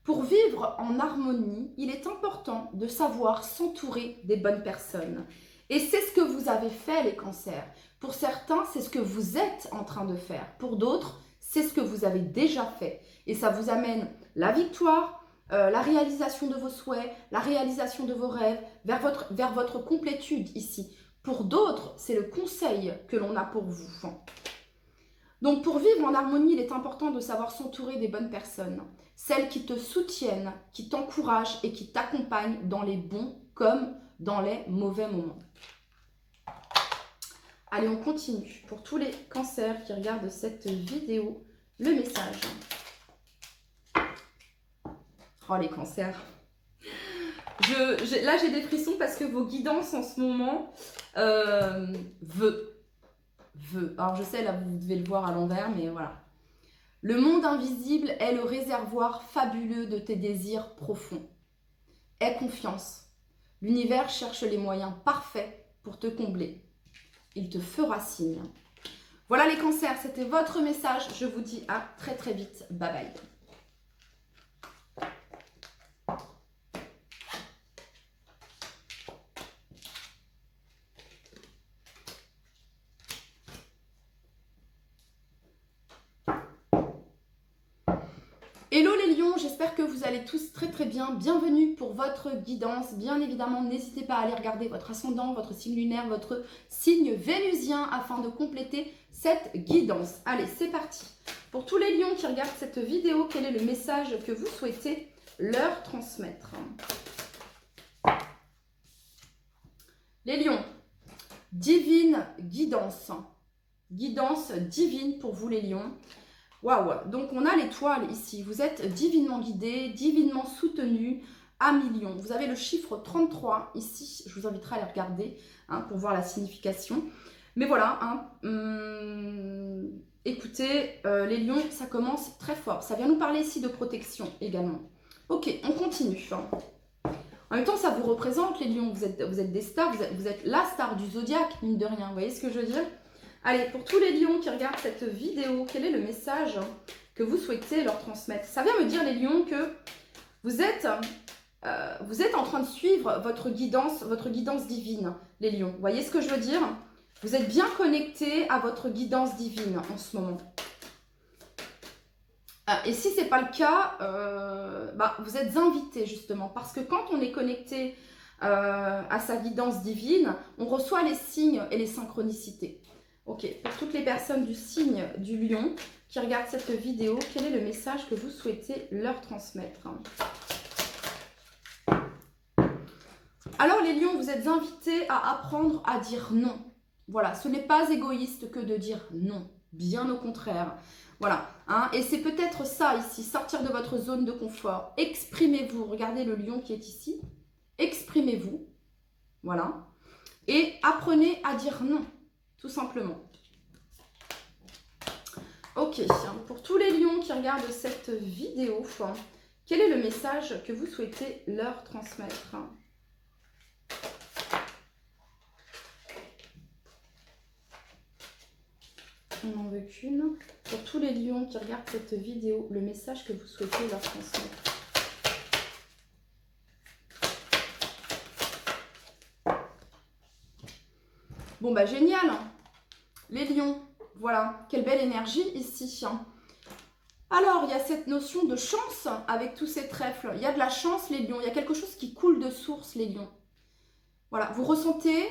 Pour vivre en harmonie, il est important de savoir s'entourer des bonnes personnes. Et c'est ce que vous avez fait, les cancers. Pour certains, c'est ce que vous êtes en train de faire. Pour d'autres, c'est ce que vous avez déjà fait. Et ça vous amène la victoire, la réalisation de vos souhaits, la réalisation de vos rêves, vers votre complétude ici. Pour d'autres, c'est le conseil que l'on a pour vous. Donc pour vivre en harmonie, il est important de savoir s'entourer des bonnes personnes. Celles qui te soutiennent, qui t'encouragent et qui t'accompagnent dans les bons comme dans les mauvais moments. Allez, on continue. Pour tous les cancers qui regardent cette vidéo, le message. Oh, les cancers. Là, j'ai des frissons parce que vos guidances en ce moment, vœux. Alors, je sais, là, vous devez le voir à l'envers, mais voilà. Le monde invisible est le réservoir fabuleux de tes désirs profonds. Aie confiance. L'univers cherche les moyens parfaits pour te combler. Il te fera signe. Voilà les cancers, c'était votre message. Je vous dis à très très vite. Bye bye. Hello les lions, j'espère que vous allez tous très très bien. Bienvenue pour votre guidance. Bien évidemment, n'hésitez pas à aller regarder votre ascendant, votre signe lunaire, votre signe vénusien afin de compléter cette guidance. Allez, c'est parti. Pour tous les lions qui regardent cette vidéo, quel est le message que vous souhaitez leur transmettre? Les lions, divine guidance. Guidance divine pour vous les lions. Waouh, donc on a l'étoile ici, vous êtes divinement guidé, divinement soutenu à millions. Vous avez le chiffre 33 ici, je vous inviterai à aller regarder pour voir la signification. Mais voilà, écoutez, les lions, ça commence très fort. Ça vient nous parler ici de protection également. Ok, on continue. En même temps, ça vous représente les lions, vous êtes des stars, vous êtes la star du zodiaque, mine de rien, vous voyez ce que je veux dire? Allez, pour tous les lions qui regardent cette vidéo, quel est le message que vous souhaitez leur transmettre? Ça vient me dire, les lions, que vous êtes en train de suivre votre guidance divine, les lions. Vous voyez ce que je veux dire? Vous êtes bien connectés à votre guidance divine en ce moment. Et si ce n'est pas le cas, vous êtes invités justement. Parce que quand on est connecté à sa guidance divine, on reçoit les signes et les synchronicités. Ok, pour toutes les personnes du signe du lion qui regardent cette vidéo, quel est le message que vous souhaitez leur transmettre? Alors les lions, vous êtes invités à apprendre à dire non. Voilà, ce n'est pas égoïste que de dire non, bien au contraire. Voilà, et c'est peut-être ça ici, sortir de votre zone de confort. Exprimez-vous, regardez le lion qui est ici. Exprimez-vous, voilà, et apprenez à dire non. Tout simplement. Ok, pour tous les lions qui regardent cette vidéo, Quel est le message que vous souhaitez leur transmettre? On n'en veut qu'une. Pour tous les lions qui regardent cette vidéo, le message que vous souhaitez leur transmettre. Bon bah génial, les lions, voilà, quelle belle énergie ici. Alors, il y a cette notion de chance avec tous ces trèfles. Il y a de la chance, les lions. Il y a quelque chose qui coule de source, les lions. Voilà, vous ressentez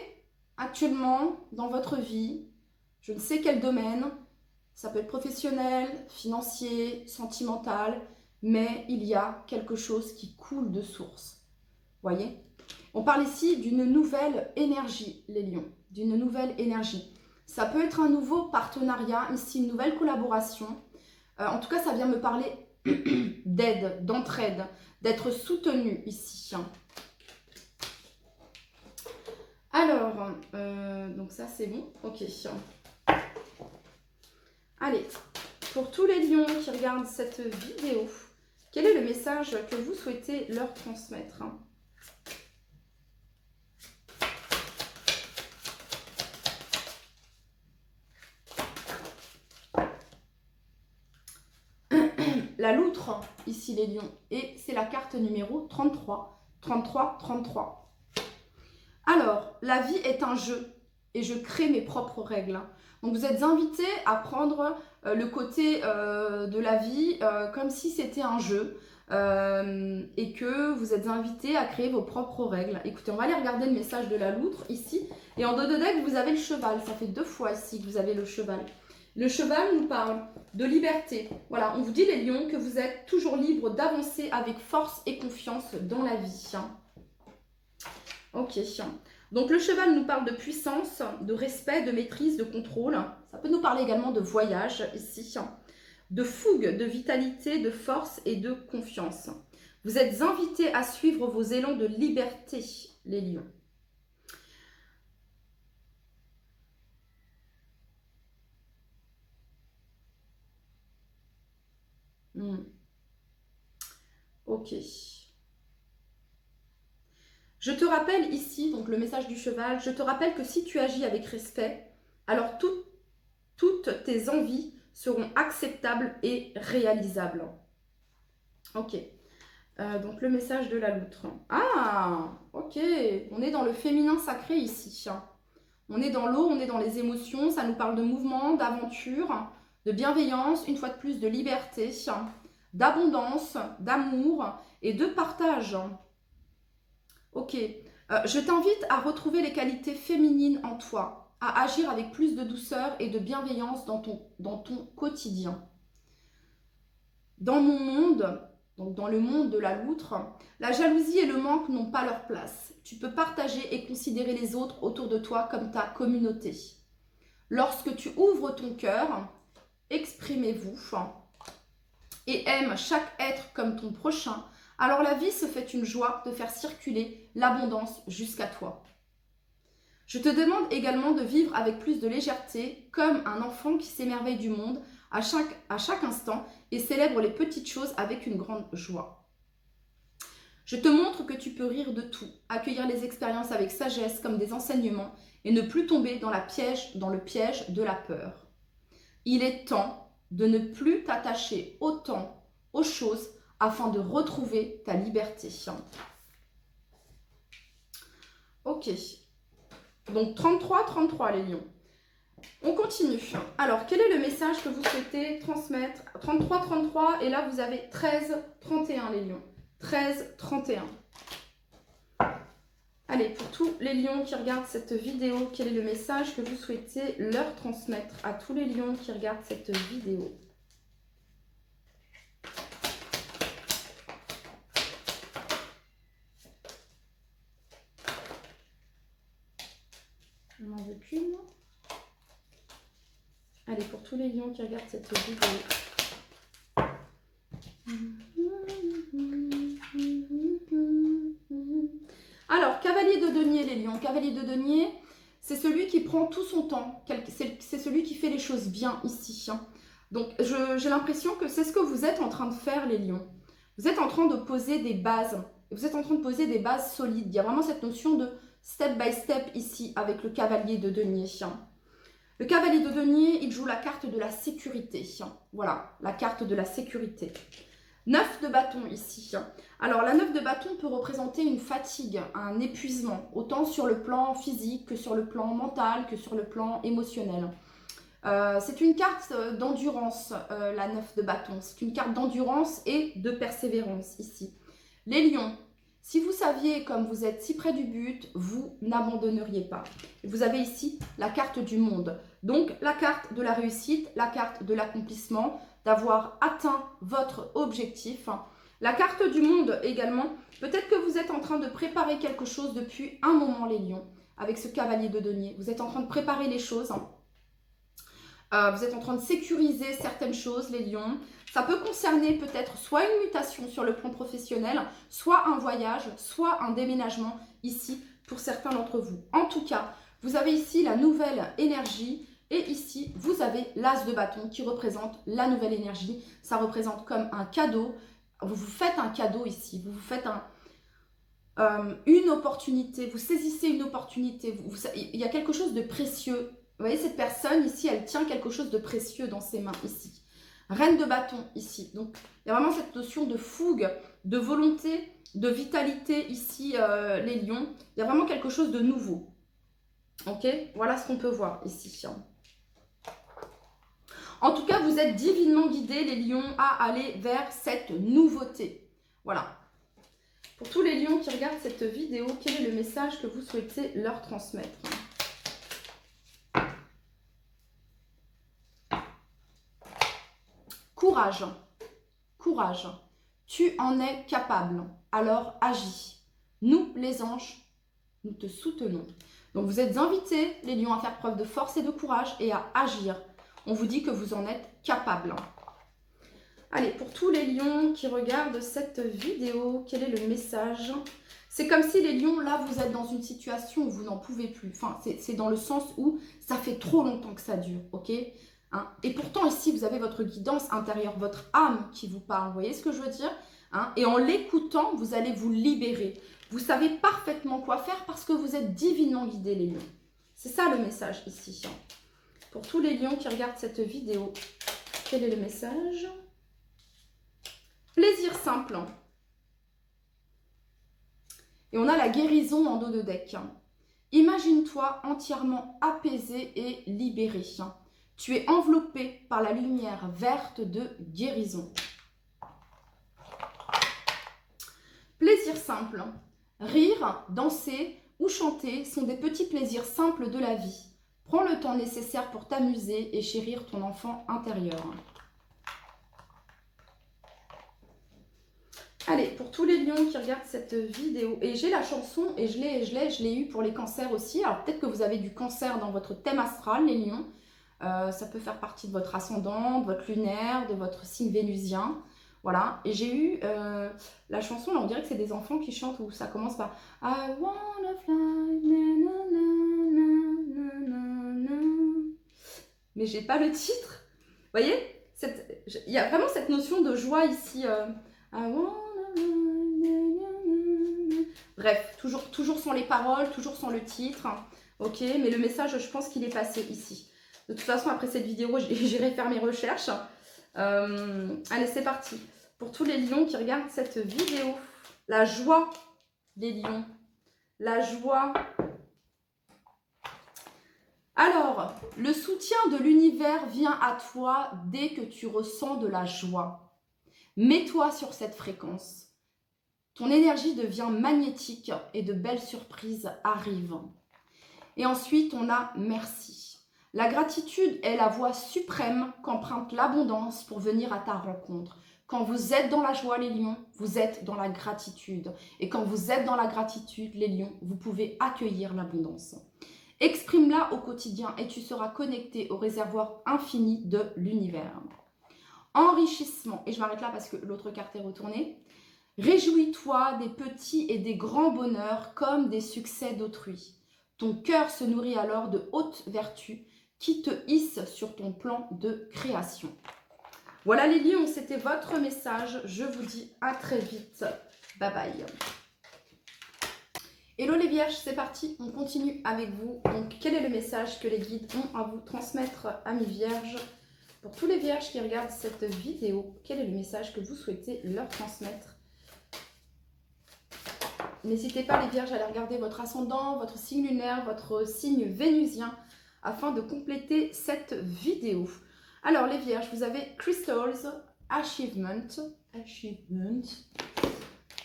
actuellement dans votre vie, je ne sais quel domaine, ça peut être professionnel, financier, sentimental, mais il y a quelque chose qui coule de source. Voyez? On parle ici d'une nouvelle énergie, les lions, d'une nouvelle énergie. Ça peut être un nouveau partenariat, ici une nouvelle collaboration. En tout cas, ça vient me parler d'aide, d'entraide, d'être soutenu ici. Alors, donc ça c'est bon, ok. Allez, pour tous les lions qui regardent cette vidéo, quel est le message que vous souhaitez leur transmettre? La loutre, ici les lions, et c'est la carte numéro 33, 33, 33. Alors, la vie est un jeu, et je crée mes propres règles. Donc vous êtes invités à prendre le côté de la vie comme si c'était un jeu, et que vous êtes invités à créer vos propres règles. Écoutez, on va aller regarder le message de la loutre ici, et en dos de deck, vous avez le cheval. Ça fait 2 fois ici que vous avez le cheval. Le cheval nous parle de liberté. Voilà, on vous dit les lions que vous êtes toujours libres d'avancer avec force et confiance dans la vie. Ok. Donc le cheval nous parle de puissance, de respect, de maîtrise, de contrôle. Ça peut nous parler également de voyage ici. De fougue, de vitalité, de force et de confiance. Vous êtes invités à suivre vos élans de liberté, les lions. Ok. Je te rappelle ici, donc le message du cheval, je te rappelle que si tu agis avec respect, alors toutes tes envies seront acceptables et réalisables. Ok. Donc le message de la loutre. Ah, ok. On est dans le féminin sacré ici. On est dans l'eau, on est dans les émotions. Ça nous parle de mouvement, d'aventure, de bienveillance, une fois de plus de liberté, d'abondance, d'amour et de partage. Ok. Je t'invite à retrouver les qualités féminines en toi, à agir avec plus de douceur et de bienveillance dans ton quotidien. Dans mon monde, donc dans le monde de la loutre, la jalousie et le manque n'ont pas leur place. Tu peux partager et considérer les autres autour de toi comme ta communauté. Lorsque tu ouvres ton cœur, exprimez-vous et aime chaque être comme ton prochain, alors la vie se fait une joie de faire circuler l'abondance jusqu'à toi. Je te demande également de vivre avec plus de légèreté, comme un enfant qui s'émerveille du monde à chaque instant et célèbre les petites choses avec une grande joie. Je te montre que tu peux rire de tout, accueillir les expériences avec sagesse comme des enseignements et ne plus tomber dans le piège de la peur. Il est temps de ne plus t'attacher autant aux choses afin de retrouver ta liberté. Ok. Donc 33-33 les lions. On continue. Alors, quel est le message que vous souhaitez transmettre? 33-33 et là vous avez 13-31 les lions. 13-31. Allez, pour tous les lions qui regardent cette vidéo, quel est le message que vous souhaitez leur transmettre à tous les lions qui regardent cette vidéo? On n'en veut qu'une. Allez, pour tous les lions qui regardent cette vidéo. Alors, cavalier de denier, les lions. Cavalier de denier, c'est celui qui prend tout son temps. C'est celui qui fait les choses bien ici. Donc, j'ai l'impression que c'est ce que vous êtes en train de faire, les lions. Vous êtes en train de poser des bases. Vous êtes en train de poser des bases solides. Il y a vraiment cette notion de step by step ici avec le cavalier de denier. Le cavalier de denier, il joue la carte de la sécurité. Voilà, la carte de la sécurité. 9 de bâton ici. Alors la 9 de bâton peut représenter une fatigue, un épuisement, autant sur le plan physique que sur le plan mental, que sur le plan émotionnel. C'est une carte d'endurance, la 9 de bâton. C'est une carte d'endurance et de persévérance ici. Les lions, si vous saviez comme vous êtes si près du but, vous n'abandonneriez pas. Vous avez ici la carte du monde. Donc la carte de la réussite, la carte de l'accomplissement, d'avoir atteint votre objectif. La carte du monde également, peut-être que vous êtes en train de préparer quelque chose depuis un moment les lions, avec ce cavalier de denier. Vous êtes en train de préparer les choses. Vous êtes en train de sécuriser certaines choses, les lions. Ça peut concerner peut-être soit une mutation sur le plan professionnel, soit un voyage, soit un déménagement ici pour certains d'entre vous. En tout cas, vous avez ici la nouvelle énergie et ici, vous avez l'as de bâton qui représente la nouvelle énergie. Ça représente comme un cadeau. Vous vous faites un cadeau ici. Vous vous faites une opportunité. Vous saisissez une opportunité. Il y a quelque chose de précieux. Vous voyez, cette personne ici, elle tient quelque chose de précieux dans ses mains ici. Reine de bâton ici. Donc, il y a vraiment cette notion de fougue, de volonté, de vitalité ici, les lions. Il y a vraiment quelque chose de nouveau. Ok, voilà ce qu'on peut voir ici. En tout cas, vous êtes divinement guidés, les lions, à aller vers cette nouveauté. Voilà. Pour tous les lions qui regardent cette vidéo, quel est le message que vous souhaitez leur transmettre ? Courage. Courage. Tu en es capable. Alors agis. Nous, les anges, nous te soutenons. Donc vous êtes invités, les lions, à faire preuve de force et de courage et à agir. On vous dit que vous en êtes capable. Allez, pour tous les lions qui regardent cette vidéo, quel est le message ? C'est comme si les lions, là, vous êtes dans une situation où vous n'en pouvez plus. Enfin, c'est dans le sens où ça fait trop longtemps que ça dure, ok ? Hein? Et pourtant, ici, vous avez votre guidance intérieure, votre âme qui vous parle. Vous voyez ce que je veux dire ? Hein? Et en l'écoutant, vous allez vous libérer. Vous savez parfaitement quoi faire parce que vous êtes divinement guidés, les lions. C'est ça le message ici. Pour tous les lions qui regardent cette vidéo, quel est le message ? Plaisir simple. Et on a la guérison en dos de deck. Imagine-toi entièrement apaisé et libéré. Tu es enveloppé par la lumière verte de guérison. Plaisir simple. Rire, danser ou chanter sont des petits plaisirs simples de la vie. Prends le temps nécessaire pour t'amuser et chérir ton enfant intérieur. Allez, pour tous les lions qui regardent cette vidéo, et j'ai la chanson, et je l'ai eu pour les cancers aussi. Alors peut-être que vous avez du cancer dans votre thème astral, les lions. Ça peut faire partie de votre ascendant, de votre lunaire, de votre signe vénusien. Voilà, et j'ai eu la chanson, là on dirait que c'est des enfants qui chantent, où ça commence par I wanna fly, na, na, na, na, na, na. Mais j'ai pas le titre. Vous voyez, il y a vraiment cette notion de joie ici. I wanna... Bref, toujours sans les paroles, toujours sans le titre. Ok, mais le message, je pense qu'il est passé ici. De toute façon, après cette vidéo, j'irai faire mes recherches. Allez, c'est parti. Pour tous les lions qui regardent cette vidéo, la joie des lions. La joie. Alors, le soutien de l'univers vient à toi dès que tu ressens de la joie. Mets-toi sur cette fréquence. Ton énergie devient magnétique et de belles surprises arrivent. Et ensuite, on a merci. La gratitude est la voie suprême qu'emprunte l'abondance pour venir à ta rencontre. Quand vous êtes dans la joie, les lions, vous êtes dans la gratitude. Et quand vous êtes dans la gratitude, les lions, vous pouvez accueillir l'abondance. Exprime-la au quotidien et tu seras connecté au réservoir infini de l'univers. Enrichissement. Et je m'arrête là parce que l'autre carte est retournée. Réjouis-toi des petits et des grands bonheurs comme des succès d'autrui. Ton cœur se nourrit alors de hautes vertus qui te hissent sur ton plan de création. Voilà les lions, c'était votre message. Je vous dis à très vite. Bye bye. Hello les vierges, c'est parti, on continue avec vous. Donc quel est le message que les guides ont à vous transmettre, amis vierges? Pour tous les vierges qui regardent cette vidéo, quel est le message que vous souhaitez leur transmettre? N'hésitez pas les vierges à aller regarder votre ascendant, votre signe lunaire, votre signe vénusien afin de compléter cette vidéo. Alors les vierges, vous avez Crystals, Achievement.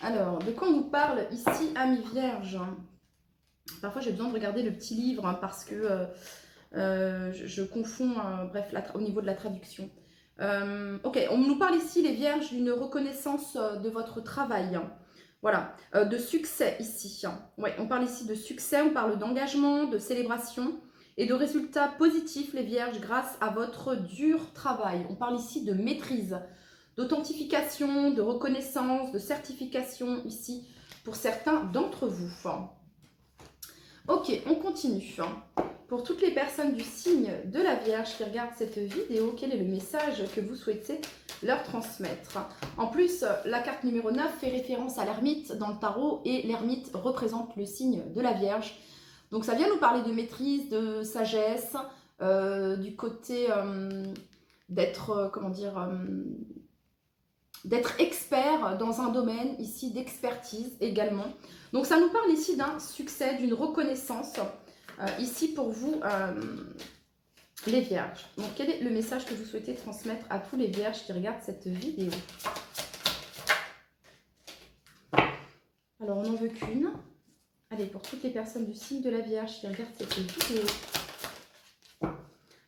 Alors, de quoi on nous parle ici, amis vierges? Parfois j'ai besoin de regarder le petit livre hein, parce que je confonds, bref, au niveau de la traduction. Ok, on nous parle ici, les vierges, d'une reconnaissance de votre travail. Voilà, de succès ici. Ouais, on parle ici de succès, on parle d'engagement, de célébration et de résultats positifs, les vierges, grâce à votre dur travail. On parle ici de maîtrise, d'authentification, de reconnaissance, de certification ici pour certains d'entre vous. Ok, on continue. Pour toutes les personnes du signe de la Vierge qui regardent cette vidéo, quel est le message que vous souhaitez leur transmettre? En plus, la carte numéro 9 fait référence à l'ermite dans le tarot et l'ermite représente le signe de la Vierge. Donc ça vient nous parler de maîtrise, de sagesse, du côté d'être, comment dire, d'être expert dans un domaine ici, d'expertise également. Donc ça nous parle ici d'un succès, d'une reconnaissance. Ici pour vous, les vierges. Donc quel est le message que vous souhaitez transmettre à tous les vierges qui regardent cette vidéo? Alors on n'en veut qu'une. Allez, pour toutes les personnes du signe de la Vierge qui regardent cette vidéo.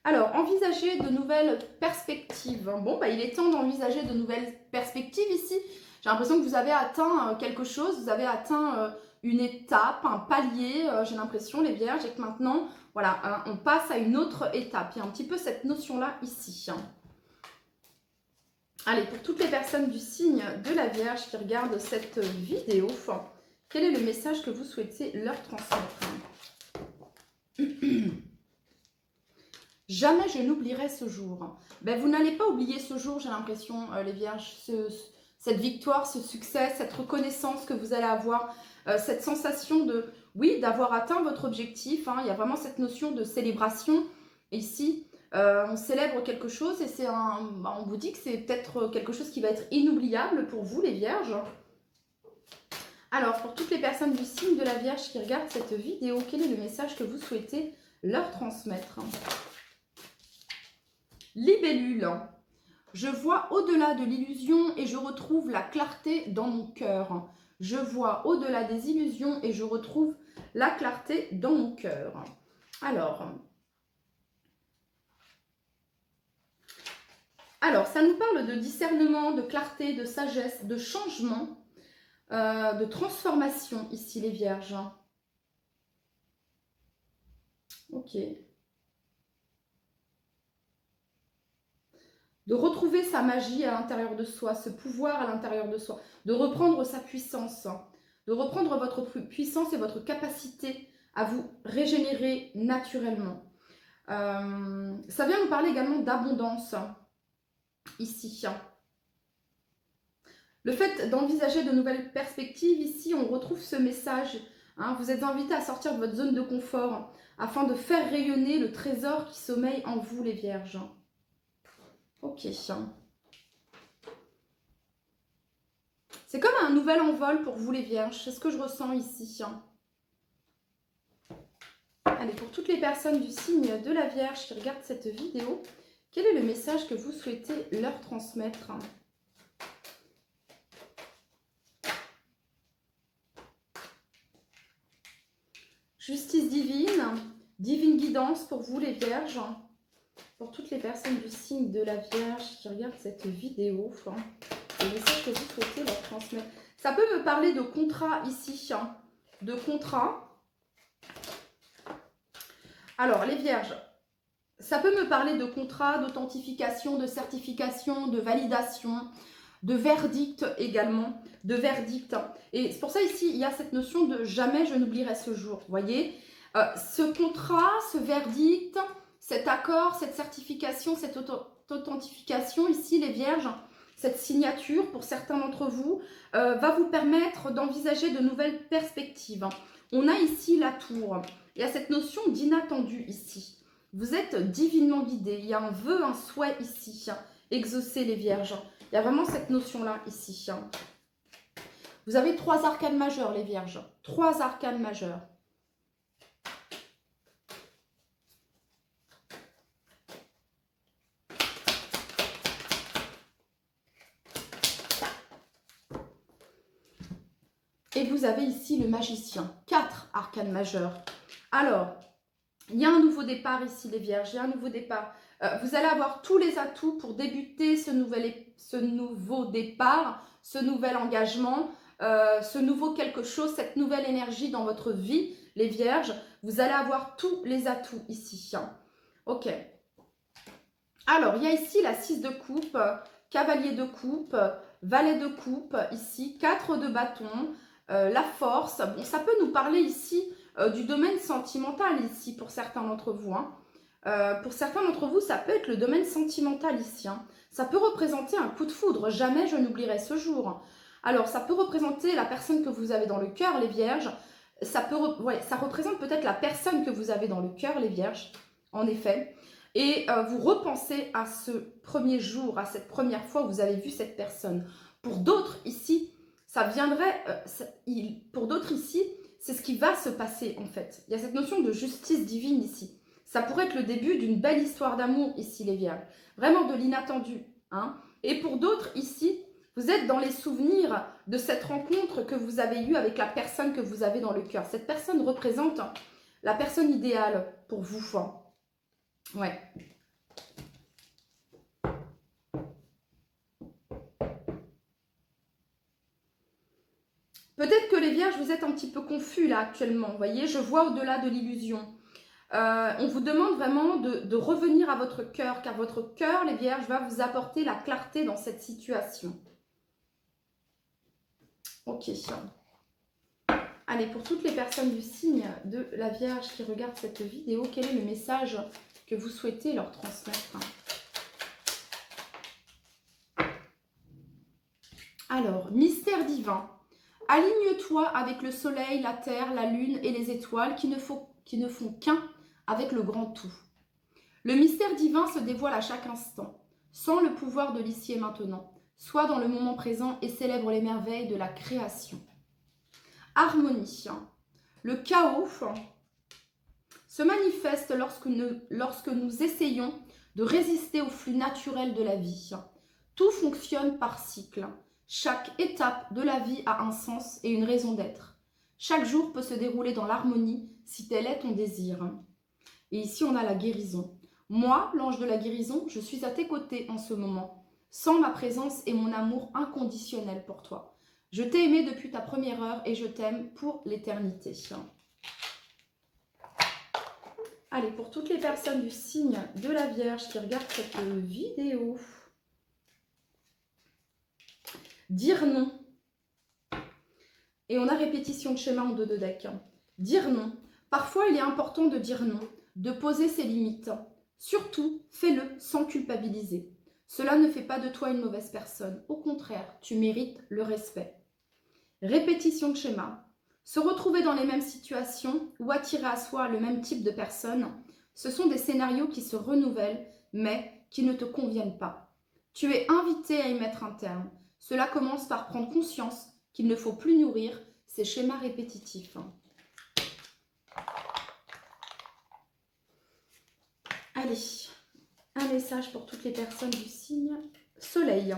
Alors, envisager de nouvelles perspectives. Bon, bah, il est temps d'envisager de nouvelles perspectives ici. J'ai l'impression que vous avez atteint quelque chose, vous avez atteint une étape, un palier, j'ai l'impression, les vierges, et que maintenant, voilà, hein, on passe à une autre étape. Il y a un petit peu cette notion-là ici. Allez, pour toutes les personnes du signe de la Vierge qui regardent cette vidéo, quel est le message que vous souhaitez leur transmettre? Jamais je n'oublierai ce jour. Ben, vous n'allez pas oublier ce jour, j'ai l'impression, les vierges, cette victoire, ce succès, cette reconnaissance que vous allez avoir, cette sensation de, oui, d'avoir atteint votre objectif. Hein. Il y a vraiment cette notion de célébration. Ici, on célèbre quelque chose et c'est on vous dit que c'est peut-être quelque chose qui va être inoubliable pour vous, les vierges. Alors, pour toutes les personnes du signe de la Vierge qui regardent cette vidéo, quel est le message que vous souhaitez leur transmettre? Libellule. Je vois au-delà de l'illusion et je retrouve la clarté dans mon cœur. Je vois au-delà des illusions et je retrouve la clarté dans mon cœur. Alors, ça nous parle de discernement, de clarté, de sagesse, de changement, de transformation ici, les vierges. Ok. De retrouver sa magie à l'intérieur de soi, ce pouvoir à l'intérieur de soi, de reprendre sa puissance, de reprendre votre puissance et votre capacité à vous régénérer naturellement. Ça vient nous parler également d'abondance, ici. Le fait d'envisager de nouvelles perspectives, ici, on retrouve ce message. Hein, vous êtes invité à sortir de votre zone de confort afin de faire rayonner le trésor qui sommeille en vous, les vierges. Ok. C'est comme un nouvel envol pour vous les vierges. C'est ce que je ressens ici. Allez, pour toutes les personnes du signe de la Vierge qui regardent cette vidéo, quel est le message que vous souhaitez leur transmettre? Justice divine, divine guidance pour vous les vierges. Pour toutes les personnes du signe de la Vierge qui regardent cette vidéo, le message que vous souhaitez leur transmettre. Ça peut me parler de contrat ici, de contrat. Alors, les vierges, ça peut me parler de contrat, d'authentification, de certification, de validation, de verdict également, de verdict. Et c'est pour ça ici, il y a cette notion de jamais je n'oublierai ce jour, vous voyez. Ce contrat, ce verdict, cet accord, cette certification, cette authentification ici, les vierges, cette signature pour certains d'entre vous, va vous permettre d'envisager de nouvelles perspectives. On a ici la tour. Il y a cette notion d'inattendu ici. Vous êtes divinement guidé. Il y a un vœu, un souhait ici. Exaucer les vierges. Il y a vraiment cette notion-là ici. Vous avez 3 arcanes majeurs, les vierges. 3 arcanes majeurs. Et vous avez ici le magicien. 4 arcanes majeurs. Alors, il y a un nouveau départ ici, les vierges. Il y a un nouveau départ. Vous allez avoir tous les atouts pour débuter ce nouveau départ, ce nouvel engagement, ce nouveau quelque chose, cette nouvelle énergie dans votre vie, les vierges. Vous allez avoir tous les atouts ici. Ok. Alors, il y a ici la 6 de coupe, cavalier de coupe, valet de coupe, ici, 4 de bâton, la force. Bon, ça peut nous parler ici du domaine sentimental ici pour certains d'entre vous. Pour certains d'entre vous, ça peut être le domaine sentimental ici. Ça peut représenter un coup de foudre. Jamais je n'oublierai ce jour. Alors, ça peut représenter la personne que vous avez dans le cœur, les vierges. Ça représente peut-être la personne que vous avez dans le cœur, les vierges, en effet. Et vous repensez à ce premier jour, à cette première fois où vous avez vu cette personne. Pour d'autres ici, ça viendrait, pour d'autres ici, c'est ce qui va se passer en fait. Il y a cette notion de justice divine ici. Ça pourrait être le début d'une belle histoire d'amour ici, les vierges. Vraiment de l'inattendu. Et pour d'autres ici, vous êtes dans les souvenirs de cette rencontre que vous avez eue avec la personne que vous avez dans le cœur. Cette personne représente la personne idéale pour vous. Ouais. Peut-être que les vierges, vous êtes un petit peu confus là actuellement. Vous voyez, je vois au-delà de l'illusion. On vous demande vraiment de revenir à votre cœur, car votre cœur, les vierges, va vous apporter la clarté dans cette situation. Ok. Allez, pour toutes les personnes du signe de la Vierge qui regardent cette vidéo, quel est le message que vous souhaitez leur transmettre? Alors, mystère divin. Aligne-toi avec le soleil, la terre, la lune et les étoiles qui ne font qu'un avec le grand tout. Le mystère divin se dévoile à chaque instant, sans le pouvoir de l'ici et maintenant. Sois dans le moment présent et célèbre les merveilles de la création. Harmonie. Le chaos se manifeste lorsque nous essayons de résister au flux naturel de la vie. Tout fonctionne par cycle. Chaque étape de la vie a un sens et une raison d'être. Chaque jour peut se dérouler dans l'harmonie si tel est ton désir. Et ici, on a la guérison. Moi, l'ange de la guérison, je suis à tes côtés en ce moment, sans ma présence et mon amour inconditionnel pour toi. Je t'ai aimé depuis ta première heure et je t'aime pour l'éternité. Allez, pour toutes les personnes du signe de la Vierge qui regardent cette vidéo, dire non. Et on a répétition de schéma en 2 de deck. Dire non. Parfois, il est important de dire non, de poser ses limites. Surtout, fais-le sans culpabiliser. Cela ne fait pas de toi une mauvaise personne. Au contraire, tu mérites le respect. Répétition de schéma. Se retrouver dans les mêmes situations ou attirer à soi le même type de personnes, ce sont des scénarios qui se renouvellent, mais qui ne te conviennent pas. Tu es invité à y mettre un terme. Cela commence par prendre conscience qu'il ne faut plus nourrir ces schémas répétitifs. Allez, un message pour toutes les personnes du signe Soleil.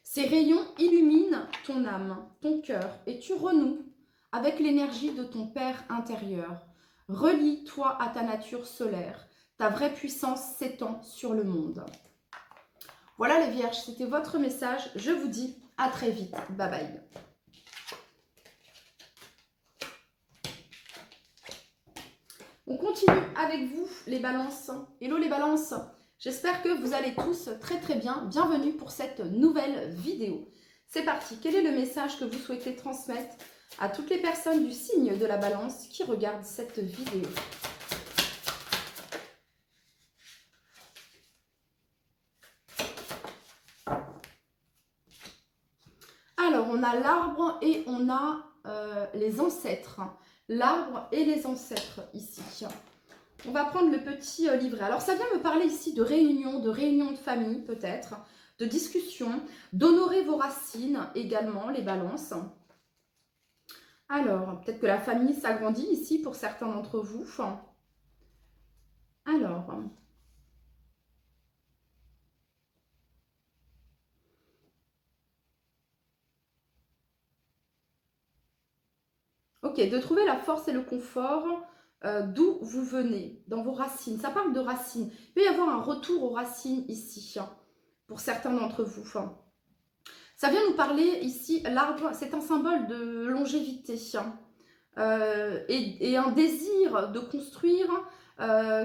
Ces rayons illuminent ton âme, ton cœur, et tu renoues avec l'énergie de ton Père intérieur. Relie-toi à ta nature solaire. Ta vraie puissance s'étend sur le monde. Voilà les Vierges, c'était votre message. Je vous dis à très vite. Bye bye. On continue avec vous les balances. Hello les balances. J'espère que vous allez tous très très bien. Bienvenue pour cette nouvelle vidéo. C'est parti. Quel est le message que vous souhaitez transmettre à toutes les personnes du signe de la balance qui regardent cette vidéo? on a l'arbre et on a les ancêtres. L'arbre et les ancêtres ici. On va prendre le petit livret. Alors, ça vient me parler ici de réunion de famille peut-être, de discussion, d'honorer vos racines également, les balances. Alors, peut-être que la famille s'agrandit ici pour certains d'entre vous. Alors, ok, de trouver la force et le confort d'où vous venez, dans vos racines. Ça parle de racines. Il peut y avoir un retour aux racines ici, pour certains d'entre vous. Ça vient nous parler ici, l'arbre, c'est un symbole de longévité et un désir de construire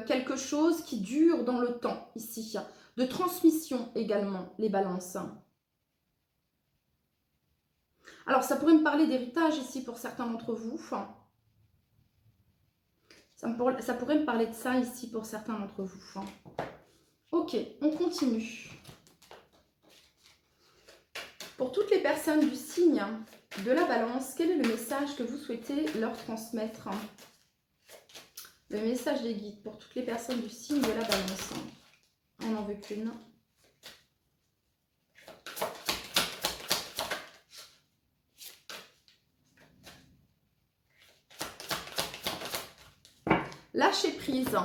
quelque chose qui dure dans le temps ici. De transmission également, les balances. Alors, ça pourrait me parler d'héritage ici pour certains d'entre vous. Ça pourrait me parler de ça ici pour certains d'entre vous. Ok, on continue. Pour toutes les personnes du signe de la balance, quel est le message que vous souhaitez leur transmettre? Le message des guides pour toutes les personnes du signe de la balance. On n'en veut qu'une. Lâcher prise.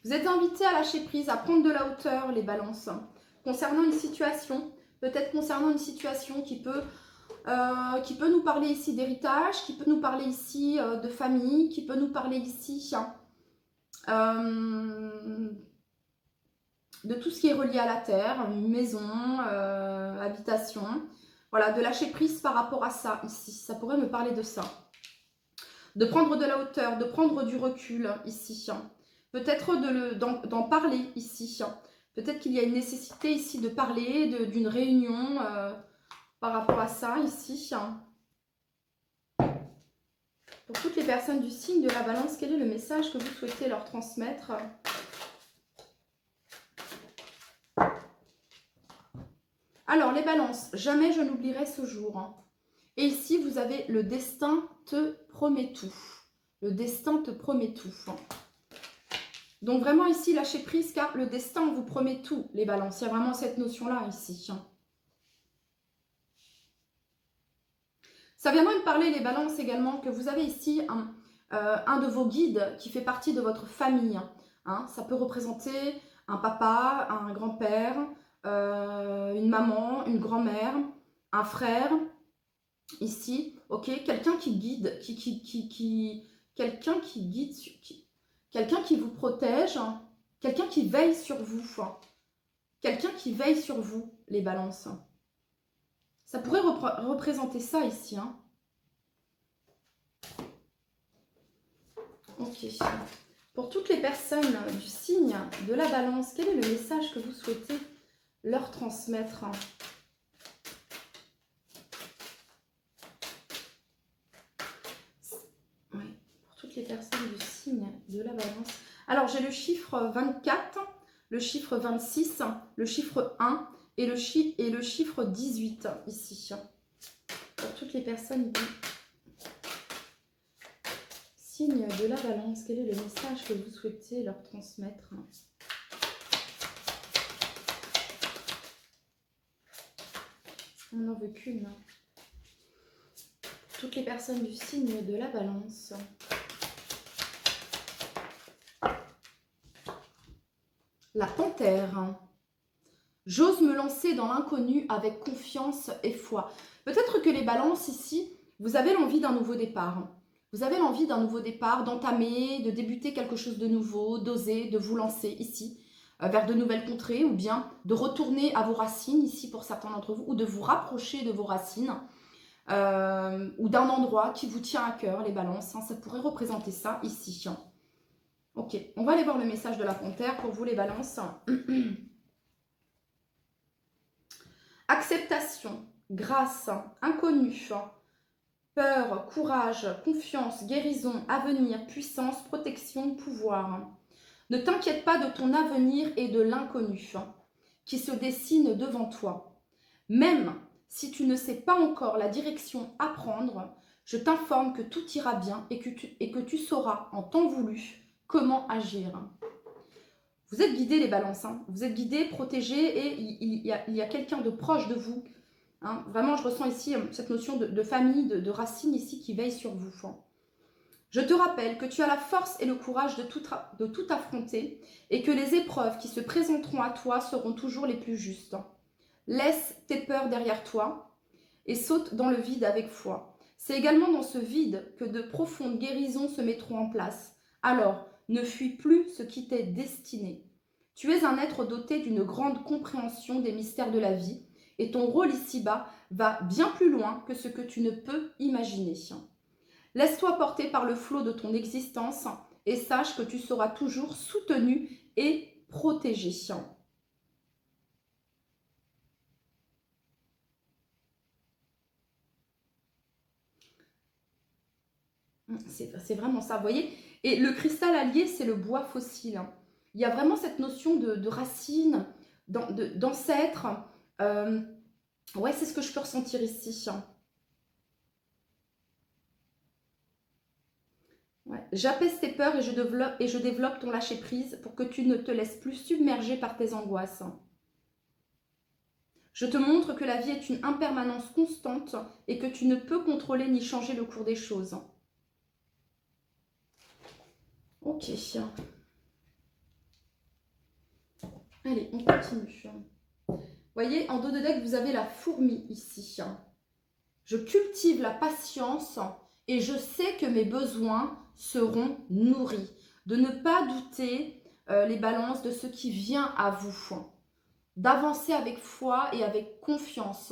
Vous êtes invité à lâcher prise, à prendre de la hauteur, les balances. Concernant une situation, peut-être concernant une situation qui peut nous parler ici d'héritage, qui peut nous parler ici de famille, qui peut nous parler ici de tout ce qui est relié à la terre, maison, habitation. Voilà, de lâcher prise par rapport à ça ici. Ça pourrait me parler de ça. De prendre de la hauteur, de prendre du recul ici. Peut-être d'en parler ici. Peut-être qu'il y a une nécessité ici de parler d'une réunion par rapport à ça ici. Pour toutes les personnes du signe de la balance, quel est le message que vous souhaitez leur transmettre? Alors, les balances, jamais je n'oublierai ce jour. Et ici, vous avez le destin te promet tout. Le destin te promet tout. Donc, vraiment ici, lâchez prise car le destin vous promet tout, les balances. Il y a vraiment cette notion-là ici. Ça viendrait me parler, les balances, également, que vous avez ici un de vos guides qui fait partie de votre famille. Ça peut représenter un papa, un grand-père, une maman, une grand-mère, un frère, ici, ok, quelqu'un qui guide, quelqu'un qui guide, quelqu'un qui vous protège, quelqu'un qui veille sur vous, quelqu'un qui veille sur vous, les balances. Ça pourrait représenter ça ici. Ok. Pour toutes les personnes du signe de la balance, quel est le message que vous souhaitez leur transmettre? Oui, pour toutes les personnes du signe de la balance. Alors, j'ai le chiffre 24, le chiffre 26, le chiffre 1 et le chiffre 18 ici. Pour toutes les personnes du signe de la balance, quel est le message que vous souhaitez leur transmettre? On n'en veut qu'une. Toutes les personnes du signe de la balance. La panthère. J'ose me lancer dans l'inconnu avec confiance et foi. Peut-être que les balances ici, vous avez l'envie d'un nouveau départ. Vous avez l'envie d'un nouveau départ, d'entamer, de débuter quelque chose de nouveau, d'oser, de vous lancer ici vers de nouvelles contrées ou bien de retourner à vos racines ici pour certains d'entre vous ou de vous rapprocher de vos racines ou d'un endroit qui vous tient à cœur, les balances. Ça pourrait représenter ça ici. Ok, on va aller voir le message de la panthère pour vous, les balances. Acceptation, grâce, inconnu, peur, courage, confiance, guérison, avenir, puissance, protection, pouvoir. Ne t'inquiète pas de ton avenir et de l'inconnu qui se dessine devant toi. Même Si tu ne sais pas encore la direction à prendre, je t'informe que tout ira bien et que tu sauras en temps voulu comment agir. Vous êtes guidés les balances, hein. Vous êtes guidés, protégés et il y a quelqu'un de proche de vous. Hein. Vraiment, je ressens ici cette notion de famille, de racines ici qui veille sur vous. Hein. Je te rappelle que tu as la force et le courage de tout affronter et que les épreuves qui se présenteront à toi seront toujours les plus justes. Laisse tes peurs derrière toi et saute dans le vide avec foi. C'est également dans ce vide que de profondes guérisons se mettront en place. Alors, ne fuis plus ce qui t'est destiné. Tu es un être doté d'une grande compréhension des mystères de la vie et ton rôle ici-bas va bien plus loin que ce que tu ne peux imaginer. Laisse-toi porter par le flot de ton existence et sache que tu seras toujours soutenu et protégé. C'est vraiment ça, vous voyez. Et le cristal allié, c'est le bois fossile. Il y a vraiment cette notion de racine, d'ancêtre. Ouais, c'est ce que je peux ressentir ici. Ouais. J'apaise tes peurs et je développe ton lâcher-prise pour que tu ne te laisses plus submerger par tes angoisses. Je te montre que la vie est une impermanence constante et que tu ne peux contrôler ni changer le cours des choses. Ok. Allez, on continue. Vous voyez, en dos de deck, vous avez la fourmi ici. Je cultive la patience et je sais que mes besoins seront nourris. De ne pas douter les balances de ce qui vient à vous. D'avancer avec foi et avec confiance.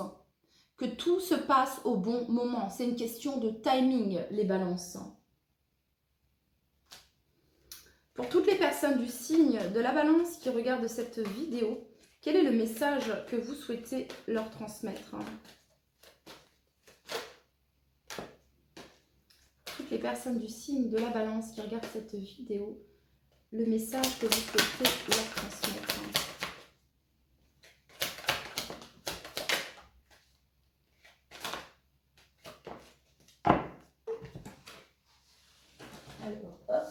Que tout se passe au bon moment. C'est une question de timing, les balances. Pour toutes les personnes du signe de la balance qui regardent cette vidéo, quel est le message que vous souhaitez leur transmettre? Toutes les personnes du signe de la balance qui regardent cette vidéo, le message que vous souhaitez leur transmettre. Alors, hop.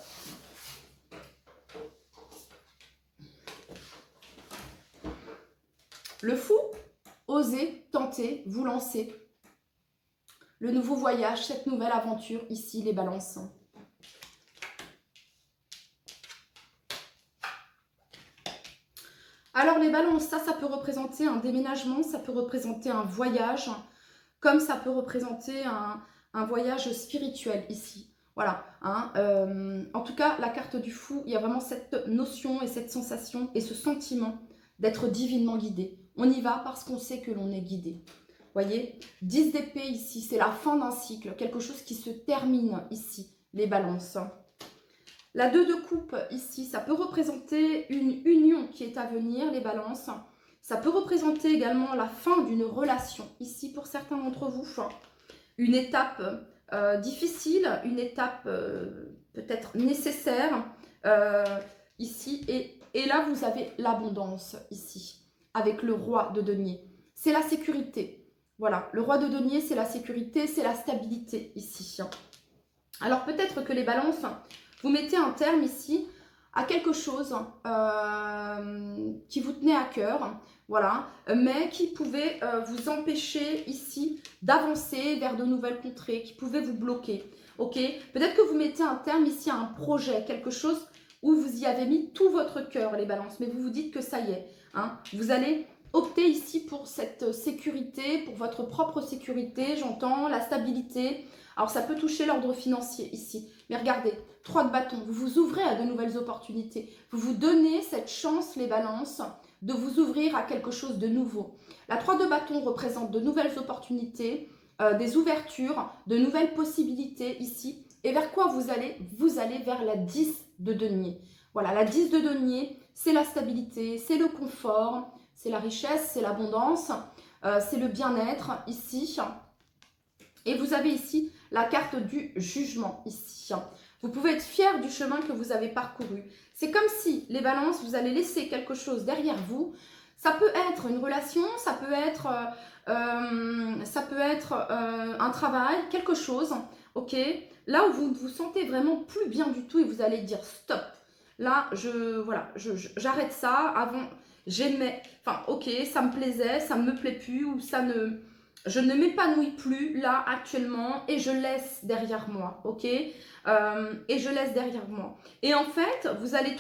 Le fou, osez, tentez, vous lancer. Le nouveau voyage, cette nouvelle aventure, ici, les balances. Alors, les balances, ça peut représenter un déménagement, ça peut représenter un voyage, comme ça peut représenter un voyage spirituel, ici. Voilà. Hein, en tout cas, la carte du fou, il y a vraiment cette notion et cette sensation et ce sentiment d'être divinement guidé. On y va parce qu'on sait que l'on est guidé. Voyez, 10 d'épée ici, c'est la fin d'un cycle, quelque chose qui se termine ici, les balances. La 2 de coupe ici, ça peut représenter une union qui est à venir, les balances. Ça peut représenter également la fin d'une relation, ici pour certains d'entre vous. Une étape difficile, une étape peut-être nécessaire ici. Et là, vous avez l'abondance ici, avec le roi de denier. C'est la sécurité. Voilà, le roi de denier, c'est la sécurité, c'est la stabilité ici. Alors peut-être que les balances, vous mettez un terme ici à quelque chose qui vous tenait à cœur, voilà, mais qui pouvait vous empêcher ici d'avancer vers de nouvelles contrées, qui pouvait vous bloquer. Ok, peut-être que vous mettez un terme ici à un projet, quelque chose où vous y avez mis tout votre cœur, les balances, mais vous vous dites que ça y est, hein, vous allez optez ici pour cette sécurité, pour votre propre sécurité, j'entends, la stabilité. Alors, ça peut toucher l'ordre financier ici. Mais regardez, 3 de bâton, vous vous ouvrez à de nouvelles opportunités. Vous vous donnez cette chance, les balances, de vous ouvrir à quelque chose de nouveau. La 3 de bâton représente de nouvelles opportunités, des ouvertures, de nouvelles possibilités ici. Et vers quoi vous allez? Vous allez vers la 10 de denier. Voilà, la 10 de denier, c'est la stabilité, c'est le confort, c'est la richesse, c'est l'abondance, c'est le bien-être ici. Et vous avez ici la carte du jugement ici. Vous pouvez être fier du chemin que vous avez parcouru. C'est comme si, les balances, vous allez laisser quelque chose derrière vous. Ça peut être une relation, ça peut être un travail, quelque chose, ok? Là où vous ne vous sentez vraiment plus bien du tout et vous allez dire stop. Là, j'arrête ça. Avant, j'aimais, enfin, ok, ça me plaisait, ça ne me plaît plus ou je ne m'épanouis plus là actuellement et je laisse derrière moi, ok? Et je laisse derrière moi. Et en fait, vous allez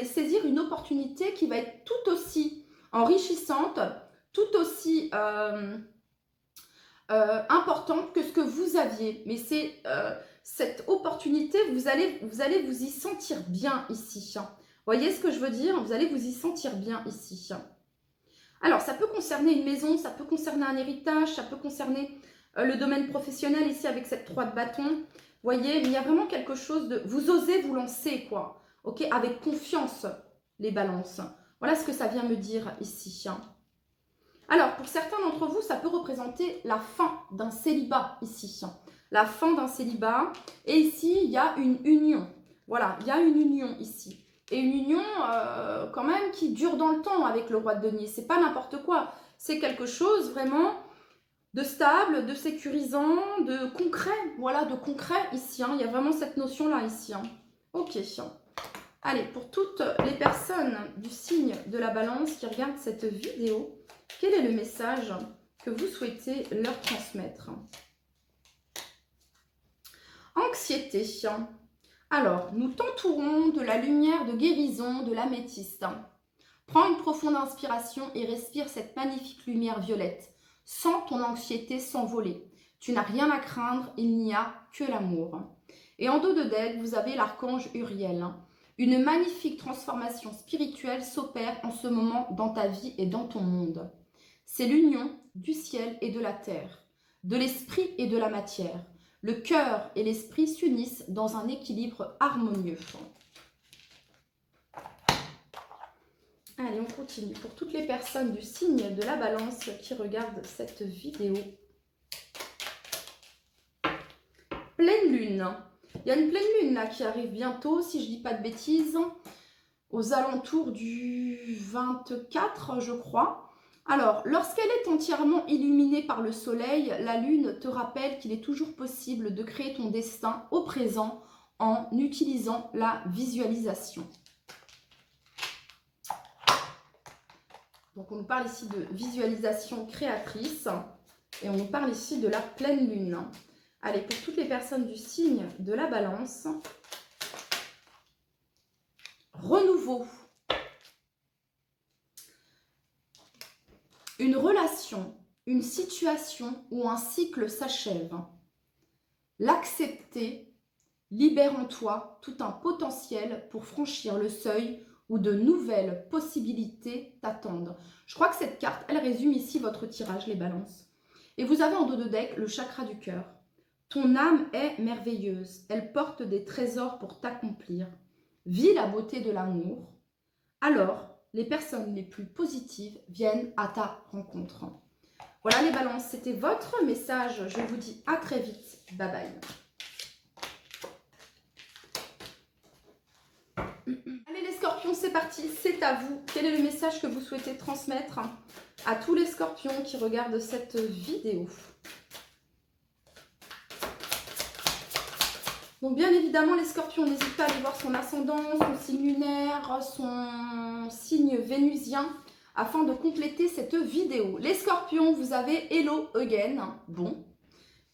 saisir une opportunité qui va être tout aussi enrichissante, tout aussi importante que ce que vous aviez. Mais c'est cette opportunité, vous allez vous y sentir bien ici. Voyez ce que je veux dire? Vous allez vous y sentir bien ici. Alors, ça peut concerner une maison, ça peut concerner un héritage, ça peut concerner le domaine professionnel ici avec cette 3 de bâton. Voyez, mais il y a vraiment quelque chose de... Vous osez vous lancer, quoi. Ok, avec confiance, les balances. Voilà ce que ça vient me dire ici. Alors, pour certains d'entre vous, ça peut représenter la fin d'un célibat ici. La fin d'un célibat. Et ici, il y a une union. Voilà, il y a une union ici. Et une union quand même qui dure dans le temps avec le roi de denier. C'est pas n'importe quoi. C'est quelque chose vraiment de stable, de sécurisant, de concret. Voilà, de concret ici. Il y a vraiment cette notion-là ici. Ok. Allez, pour toutes les personnes du signe de la balance qui regardent cette vidéo, quel est le message que vous souhaitez leur transmettre? Anxiété. Alors, nous t'entourons de la lumière de guérison de l'améthyste. Prends une profonde inspiration et respire cette magnifique lumière violette. Sens ton anxiété s'envoler. Tu n'as rien à craindre, il n'y a que l'amour. Et en dos de deck, vous avez l'archange Uriel. Une magnifique transformation spirituelle s'opère en ce moment dans ta vie et dans ton monde. C'est l'union du ciel et de la terre, de l'esprit et de la matière. Le cœur et l'esprit s'unissent dans un équilibre harmonieux. Allez, on continue. Pour toutes les personnes du signe de la balance qui regardent cette vidéo. Pleine lune. Il y a une pleine lune là qui arrive bientôt, si je ne dis pas de bêtises, aux alentours du 24, je crois. Alors, lorsqu'elle est entièrement illuminée par le soleil, la lune te rappelle qu'il est toujours possible de créer ton destin au présent en utilisant la visualisation. Donc, on nous parle ici de visualisation créatrice et on nous parle ici de la pleine lune. Allez, pour toutes les personnes du signe de la balance, renouveau. Une relation, une situation ou un cycle s'achève. L'accepter libère en toi tout un potentiel pour franchir le seuil où de nouvelles possibilités t'attendent. Je crois que cette carte, elle résume ici votre tirage, les balances. Et vous avez en dos de deck le chakra du cœur. Ton âme est merveilleuse, elle porte des trésors pour t'accomplir. Vis la beauté de l'amour. Alors, les personnes les plus positives viennent à ta rencontre. Voilà les balances, c'était votre message. Je vous dis à très vite. Bye bye. Allez les scorpions, c'est parti, c'est à vous. Quel est le message que vous souhaitez transmettre à tous les scorpions qui regardent cette vidéo? Donc bien évidemment les scorpions, n'hésitez pas à aller voir son ascendant, son signe lunaire, son signe vénusien afin de compléter cette vidéo. Les scorpions, vous avez Hello Again. Bon,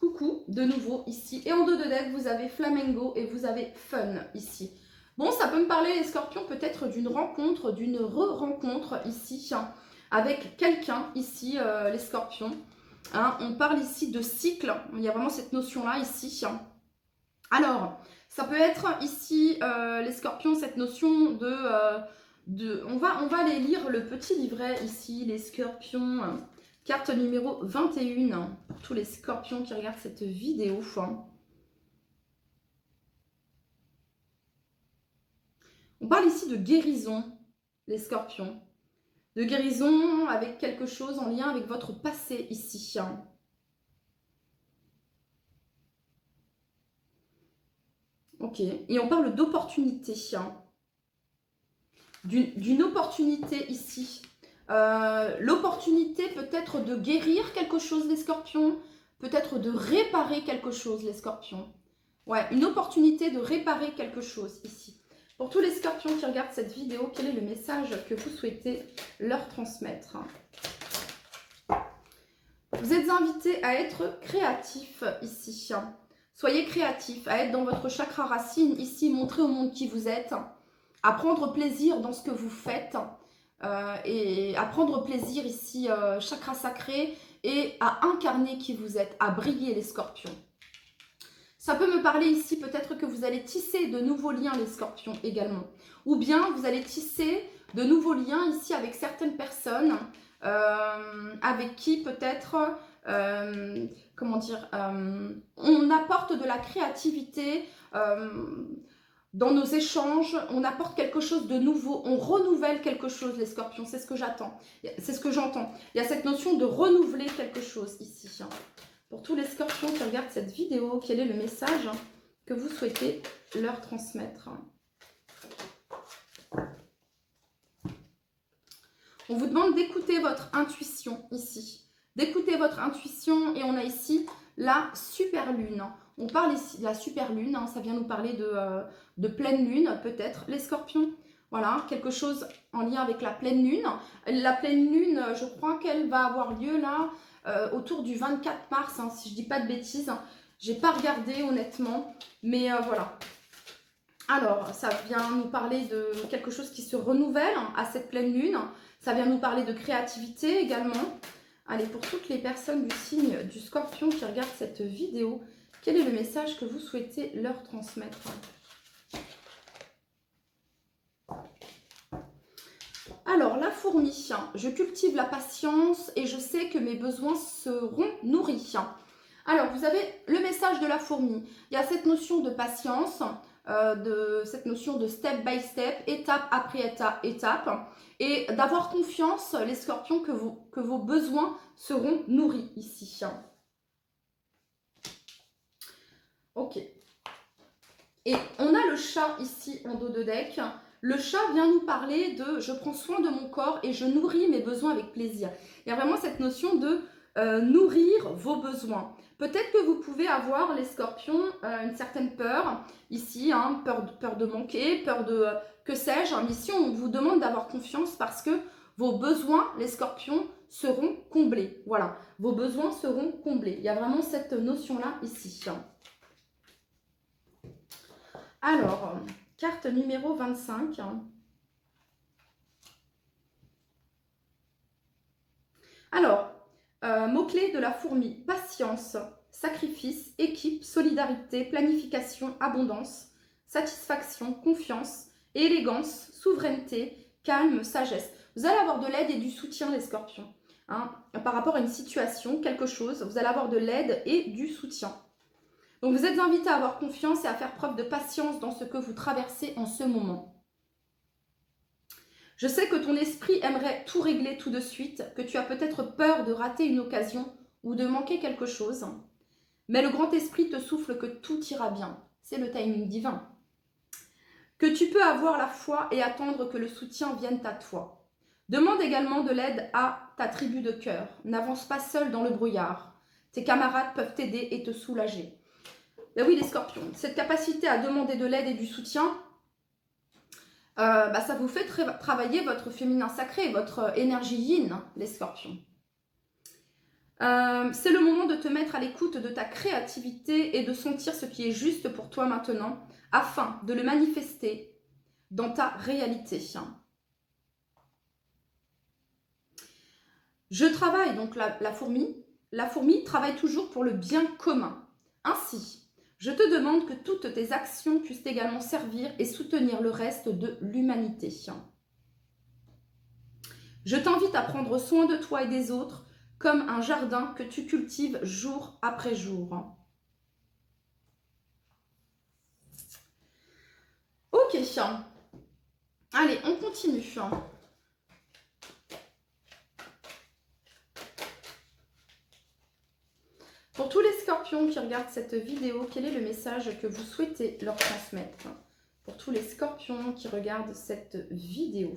coucou de nouveau ici. Et en dos de deck, vous avez Flamengo et vous avez Fun ici. Bon, ça peut me parler les scorpions peut-être d'une rencontre, d'une re-rencontre ici avec quelqu'un ici, les scorpions. Hein, on parle ici de cycle, il y a vraiment cette notion-là ici. Alors, ça peut être ici, les scorpions, cette notion on va aller lire le petit livret ici, les scorpions, carte numéro 21, pour tous les scorpions qui regardent cette vidéo. On parle ici de guérison, les scorpions. De guérison avec quelque chose en lien avec votre passé ici. Ok, et on parle d'opportunité, d'une opportunité ici, L'opportunité peut-être de guérir quelque chose, les scorpions. Peut-être de réparer quelque chose, les scorpions. Ouais, une opportunité de réparer quelque chose ici. Pour tous les scorpions qui regardent cette vidéo, quel est le message que vous souhaitez leur transmettre? Vous êtes invités à être créatifs ici. Soyez créatifs, à être dans votre chakra racine ici, montrer au monde qui vous êtes, à prendre plaisir dans ce que vous faites et à prendre plaisir ici, chakra sacré, et à incarner qui vous êtes, à briller les scorpions. Ça peut me parler ici peut-être que vous allez tisser de nouveaux liens les scorpions également. Ou bien vous allez tisser de nouveaux liens ici avec certaines personnes avec qui peut-être, comment dire, on apporte de la créativité dans nos échanges, on apporte quelque chose de nouveau, on renouvelle quelque chose les scorpions, c'est ce que j'attends, c'est ce que j'entends. Il y a cette notion de renouveler quelque chose ici. Pour tous les scorpions qui regardent cette vidéo, quel est le message que vous souhaitez leur transmettre? On vous demande d'écouter votre intuition ici. D'écouter votre intuition, et on a ici la super lune. On parle ici de la super lune, hein, ça vient nous parler de pleine lune peut-être, les scorpions. Voilà, quelque chose en lien avec la pleine lune. La pleine lune, je crois qu'elle va avoir lieu là, autour du 24 mars, hein, si je ne dis pas de bêtises. J'ai pas regardé honnêtement, mais voilà. Alors, ça vient nous parler de quelque chose qui se renouvelle à cette pleine lune. Ça vient nous parler de créativité également. Allez, pour toutes les personnes du signe du scorpion qui regardent cette vidéo, quel est le message que vous souhaitez leur transmettre? Alors, la fourmi, je cultive la patience et je sais que mes besoins seront nourris. Alors, vous avez le message de la fourmi. Il y a cette notion de patience, cette notion de step by step, étape après étape, et d'avoir confiance, les scorpions, que vos besoins seront nourris ici. Ok. Et on a le chat ici en dos de deck. Le chat vient nous parler de « je prends soin de mon corps et je nourris mes besoins avec plaisir ». Il y a vraiment cette notion de nourrir vos besoins. Peut-être que vous pouvez avoir, les scorpions, une certaine peur ici, hein, peur de manquer, peur de que sais-je. Mais ici, on vous demande d'avoir confiance parce que vos besoins, les scorpions, seront comblés. Voilà, vos besoins seront comblés. Il y a vraiment cette notion-là ici. Alors, carte numéro 25. Alors, mots-clés de la fourmi: patience, sacrifice, équipe, solidarité, planification, abondance, satisfaction, confiance, élégance, souveraineté, calme, sagesse. Vous allez avoir de l'aide et du soutien, les scorpions. Hein, par rapport à une situation, quelque chose, vous allez avoir de l'aide et du soutien. Donc vous êtes invités à avoir confiance et à faire preuve de patience dans ce que vous traversez en ce moment. Je sais que ton esprit aimerait tout régler tout de suite, que tu as peut-être peur de rater une occasion ou de manquer quelque chose. Mais le grand esprit te souffle que tout ira bien. C'est le timing divin. Que tu peux avoir la foi et attendre que le soutien vienne à toi. Demande également de l'aide à ta tribu de cœur. N'avance pas seul dans le brouillard. Tes camarades peuvent t'aider et te soulager. Ben oui, les scorpions, cette capacité à demander de l'aide et du soutien, ça vous fait travailler votre féminin sacré, votre énergie yin, les scorpions. C'est le moment de te mettre à l'écoute de ta créativité et de sentir ce qui est juste pour toi maintenant, afin de le manifester dans ta réalité. Je travaille, donc la fourmi travaille toujours pour le bien commun. Ainsi, je te demande que toutes tes actions puissent également servir et soutenir le reste de l'humanité. Je t'invite à prendre soin de toi et des autres comme un jardin que tu cultives jour après jour. Ok. Allez, on continue. Pour tous les scorpions qui regardent cette vidéo, quel est le message que vous souhaitez leur transmettre? Pour tous les scorpions qui regardent cette vidéo.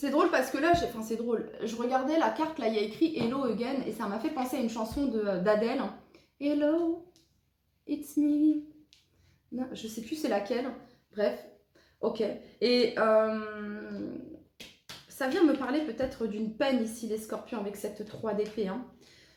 C'est drôle parce que là, enfin c'est drôle, je regardais la carte, là il y a écrit Hello Again et ça m'a fait penser à une chanson d'Adèle. Hello, it's me. Non, je sais plus c'est laquelle, bref, ok. Et ça vient me parler peut-être d'une peine ici les scorpions avec cette 3 d'épée. Hein.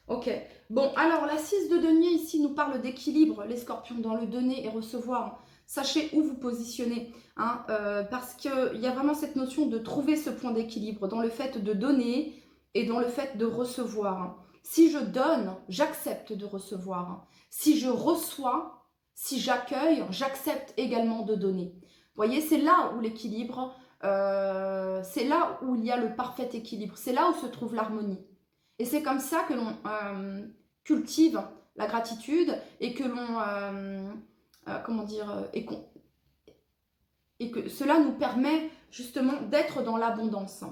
Ok, bon alors la 6 de denier ici nous parle d'équilibre, les scorpions dans le donner et recevoir. Sachez où vous positionnez, hein, parce qu'il y a vraiment cette notion de trouver ce point d'équilibre dans le fait de donner et dans le fait de recevoir. Si je donne, j'accepte de recevoir. Si je reçois, si j'accueille, j'accepte également de donner. Vous voyez, c'est là où l'équilibre, c'est là où il y a le parfait équilibre, c'est là où se trouve l'harmonie. Et c'est comme ça que l'on cultive la gratitude et que l'on, comment dire, et que cela nous permet justement d'être dans l'abondance.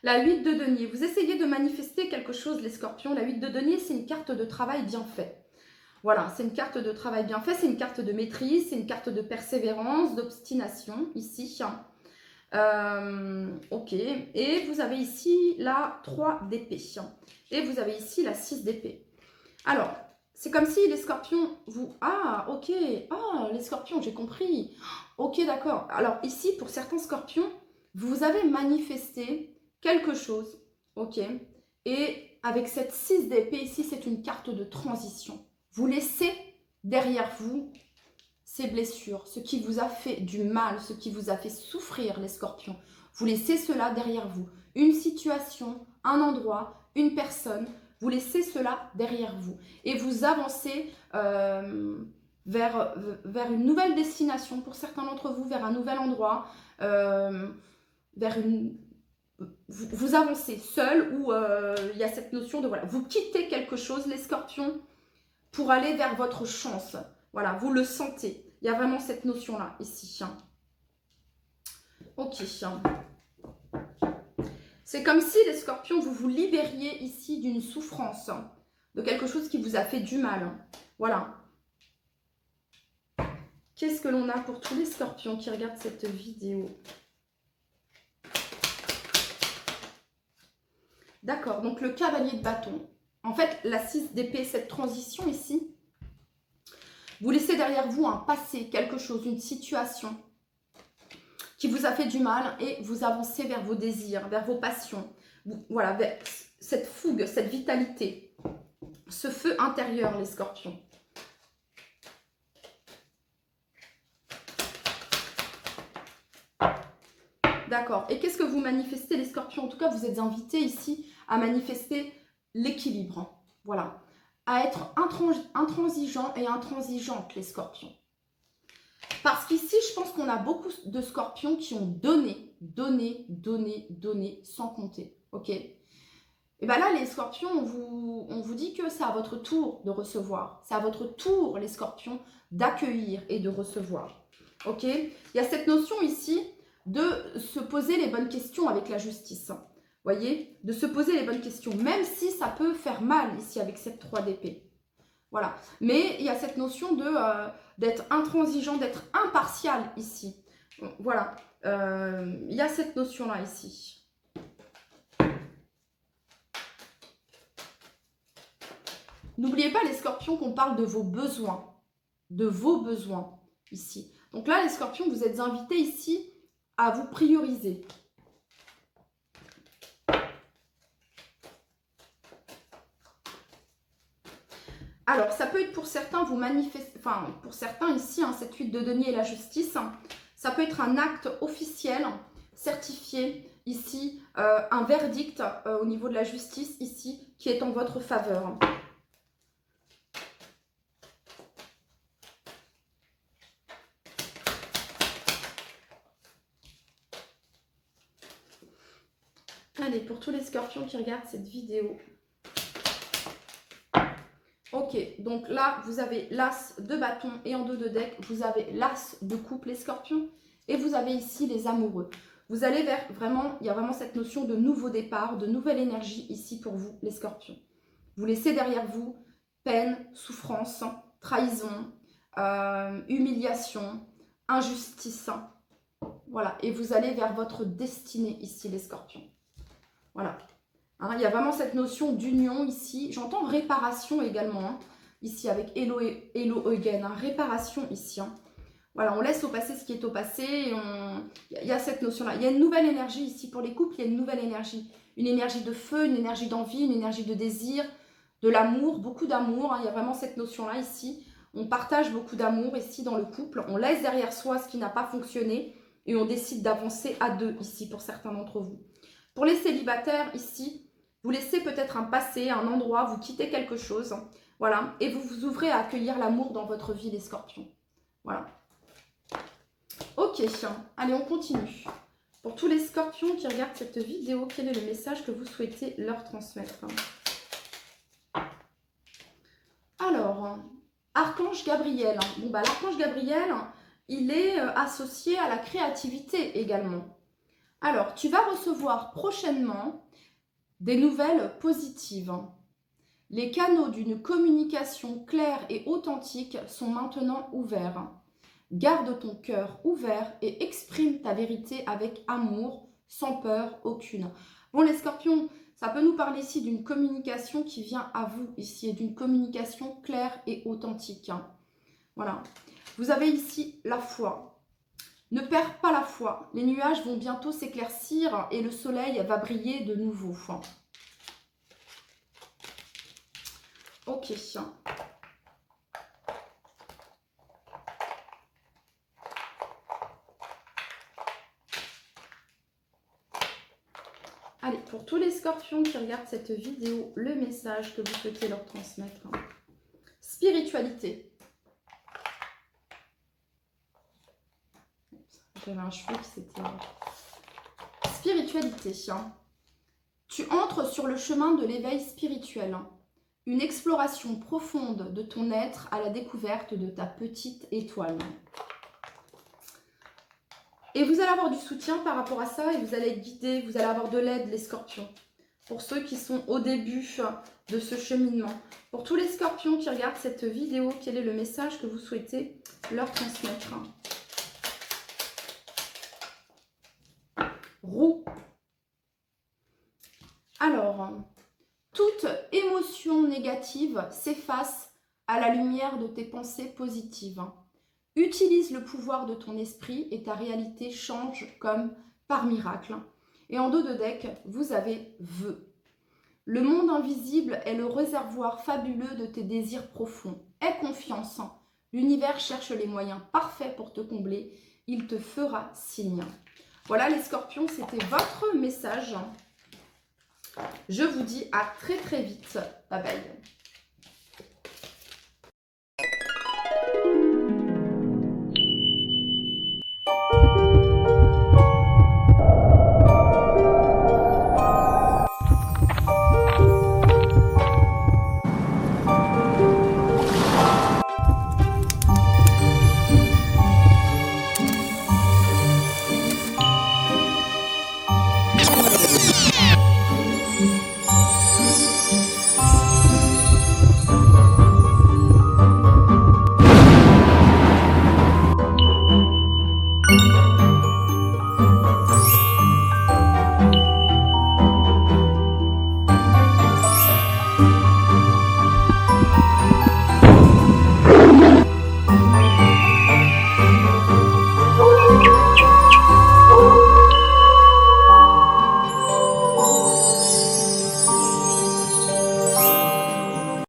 La 8 de denier, vous essayez de manifester quelque chose les scorpions. La 8 de denier, c'est une carte de travail bien fait. Voilà, c'est une carte de travail bien fait, c'est une carte de maîtrise, c'est une carte de persévérance, d'obstination ici. Ok, et vous avez ici la 3 d'épée et vous avez ici la 6 d'épée. Alors, c'est comme si les scorpions vous... Ah, ok, ah, les scorpions, j'ai compris. Ok, d'accord. Alors ici, pour certains scorpions, vous avez manifesté quelque chose, ok, et avec cette 6 d'épée ici, c'est une carte de transition. Vous laissez derrière vous ces blessures, ce qui vous a fait du mal, ce qui vous a fait souffrir, les scorpions. Vous laissez cela derrière vous. Une situation, un endroit, une personne, vous laissez cela derrière vous. Et vous avancez vers une nouvelle destination, pour certains d'entre vous, vers un nouvel endroit, vers une... Vous avancez seul ou il y a cette notion de, voilà, vous quittez quelque chose, les scorpions, pour aller vers votre chance. Voilà, vous le sentez. Il y a vraiment cette notion-là, ici. Ok. C'est comme si, les scorpions, vous vous libériez ici d'une souffrance, de quelque chose qui vous a fait du mal. Voilà. Qu'est-ce que l'on a pour tous les scorpions qui regardent cette vidéo? D'accord, donc le cavalier de bâton. En fait, la 6 d'épée, cette transition ici, vous laissez derrière vous un passé, quelque chose, une situation qui vous a fait du mal et vous avancez vers vos désirs, vers vos passions. Voilà, vers cette fougue, cette vitalité, ce feu intérieur, les scorpions. D'accord. Et qu'est-ce que vous manifestez, les scorpions? En tout cas, vous êtes invités ici à manifester l'équilibre. Voilà. À être intransigeant et intransigeante, les scorpions. Parce qu'ici, je pense qu'on a beaucoup de scorpions qui ont donné, sans compter. Ok? Et bien là, les scorpions, on vous dit que c'est à votre tour de recevoir. C'est à votre tour, les scorpions, d'accueillir et de recevoir. Ok? Il y a cette notion ici de se poser les bonnes questions avec la justice. Voyez? De se poser les bonnes questions, même si ça peut faire mal ici avec cette 3 d'épée. Voilà. Mais il y a cette notion d'être intransigeant, d'être impartial ici. Voilà. Il y a cette notion-là ici. N'oubliez pas, les scorpions, qu'on parle de vos besoins. De vos besoins ici. Donc là, les scorpions, vous êtes invités ici à vous prioriser. Alors, ça peut être pour certains, vous manifestez, enfin, pour certains ici, hein, cette 8 de denier et la justice, hein, ça peut être un acte officiel, certifié, ici, un verdict au niveau de la justice, ici, qui est en votre faveur. Allez, pour tous les scorpions qui regardent cette vidéo. Ok, donc là, vous avez l'as de bâton et en dos de deck, vous avez l'as de coupe, les scorpions, et vous avez ici les amoureux. Vous allez vers vraiment, il y a vraiment cette notion de nouveau départ, de nouvelle énergie ici pour vous, les scorpions. Vous laissez derrière vous peine, souffrance, trahison, humiliation, injustice. Voilà, et vous allez vers votre destinée ici, les scorpions. Voilà. Hein, il y a vraiment cette notion d'union ici. J'entends réparation également, hein, ici avec Hello et Hello Again. Hein, réparation ici. Hein. Voilà, on laisse au passé ce qui est au passé. Et il y a cette notion-là. Il y a une nouvelle énergie ici pour les couples. Il y a une nouvelle énergie. Une énergie de feu, une énergie d'envie, une énergie de désir, de l'amour, beaucoup d'amour. Hein, il y a vraiment cette notion-là ici. On partage beaucoup d'amour ici dans le couple. On laisse derrière soi ce qui n'a pas fonctionné. Et on décide d'avancer à deux ici pour certains d'entre vous. Pour les célibataires ici, vous laissez peut-être un passé, un endroit, vous quittez quelque chose. Voilà, et vous vous ouvrez à accueillir l'amour dans votre vie, les scorpions. Voilà. Ok, allez, on continue. Pour tous les scorpions qui regardent cette vidéo, quel est le message que vous souhaitez leur transmettre? Alors, Archange Gabriel. Bon, bah, l'Archange Gabriel, il est associé à la créativité également. Alors, tu vas recevoir prochainement des nouvelles positives. Les canaux d'une communication claire et authentique sont maintenant ouverts. Garde ton cœur ouvert et exprime ta vérité avec amour, sans peur aucune. Bon, les scorpions, ça peut nous parler ici d'une communication qui vient à vous ici et d'une communication claire et authentique. Voilà. Vous avez ici la foi. Ne perds pas la foi. Les nuages vont bientôt s'éclaircir et le soleil va briller de nouveau. Ok. Allez, pour tous les scorpions qui regardent cette vidéo, le message que vous souhaitez leur transmettre. Spiritualité. J'avais un cheveu qui s'était... Spiritualité. Tu entres sur le chemin de l'éveil spirituel. Une exploration profonde de ton être à la découverte de ta petite étoile. Et vous allez avoir du soutien par rapport à ça et vous allez être guidé, vous allez avoir de l'aide, les scorpions. Pour ceux qui sont au début de ce cheminement. Pour tous les scorpions qui regardent cette vidéo, quel est le message que vous souhaitez leur transmettre? Roue. Alors, toute émotion négative s'efface à la lumière de tes pensées positives. Utilise le pouvoir de ton esprit et ta réalité change comme par miracle. Et en dos de deck, vous avez vœux. Le monde invisible est le réservoir fabuleux de tes désirs profonds. Aie confiance. L'univers cherche les moyens parfaits pour te combler. Il te fera signe. Voilà les scorpions, c'était votre message. Je vous dis à très très vite. Bye bye.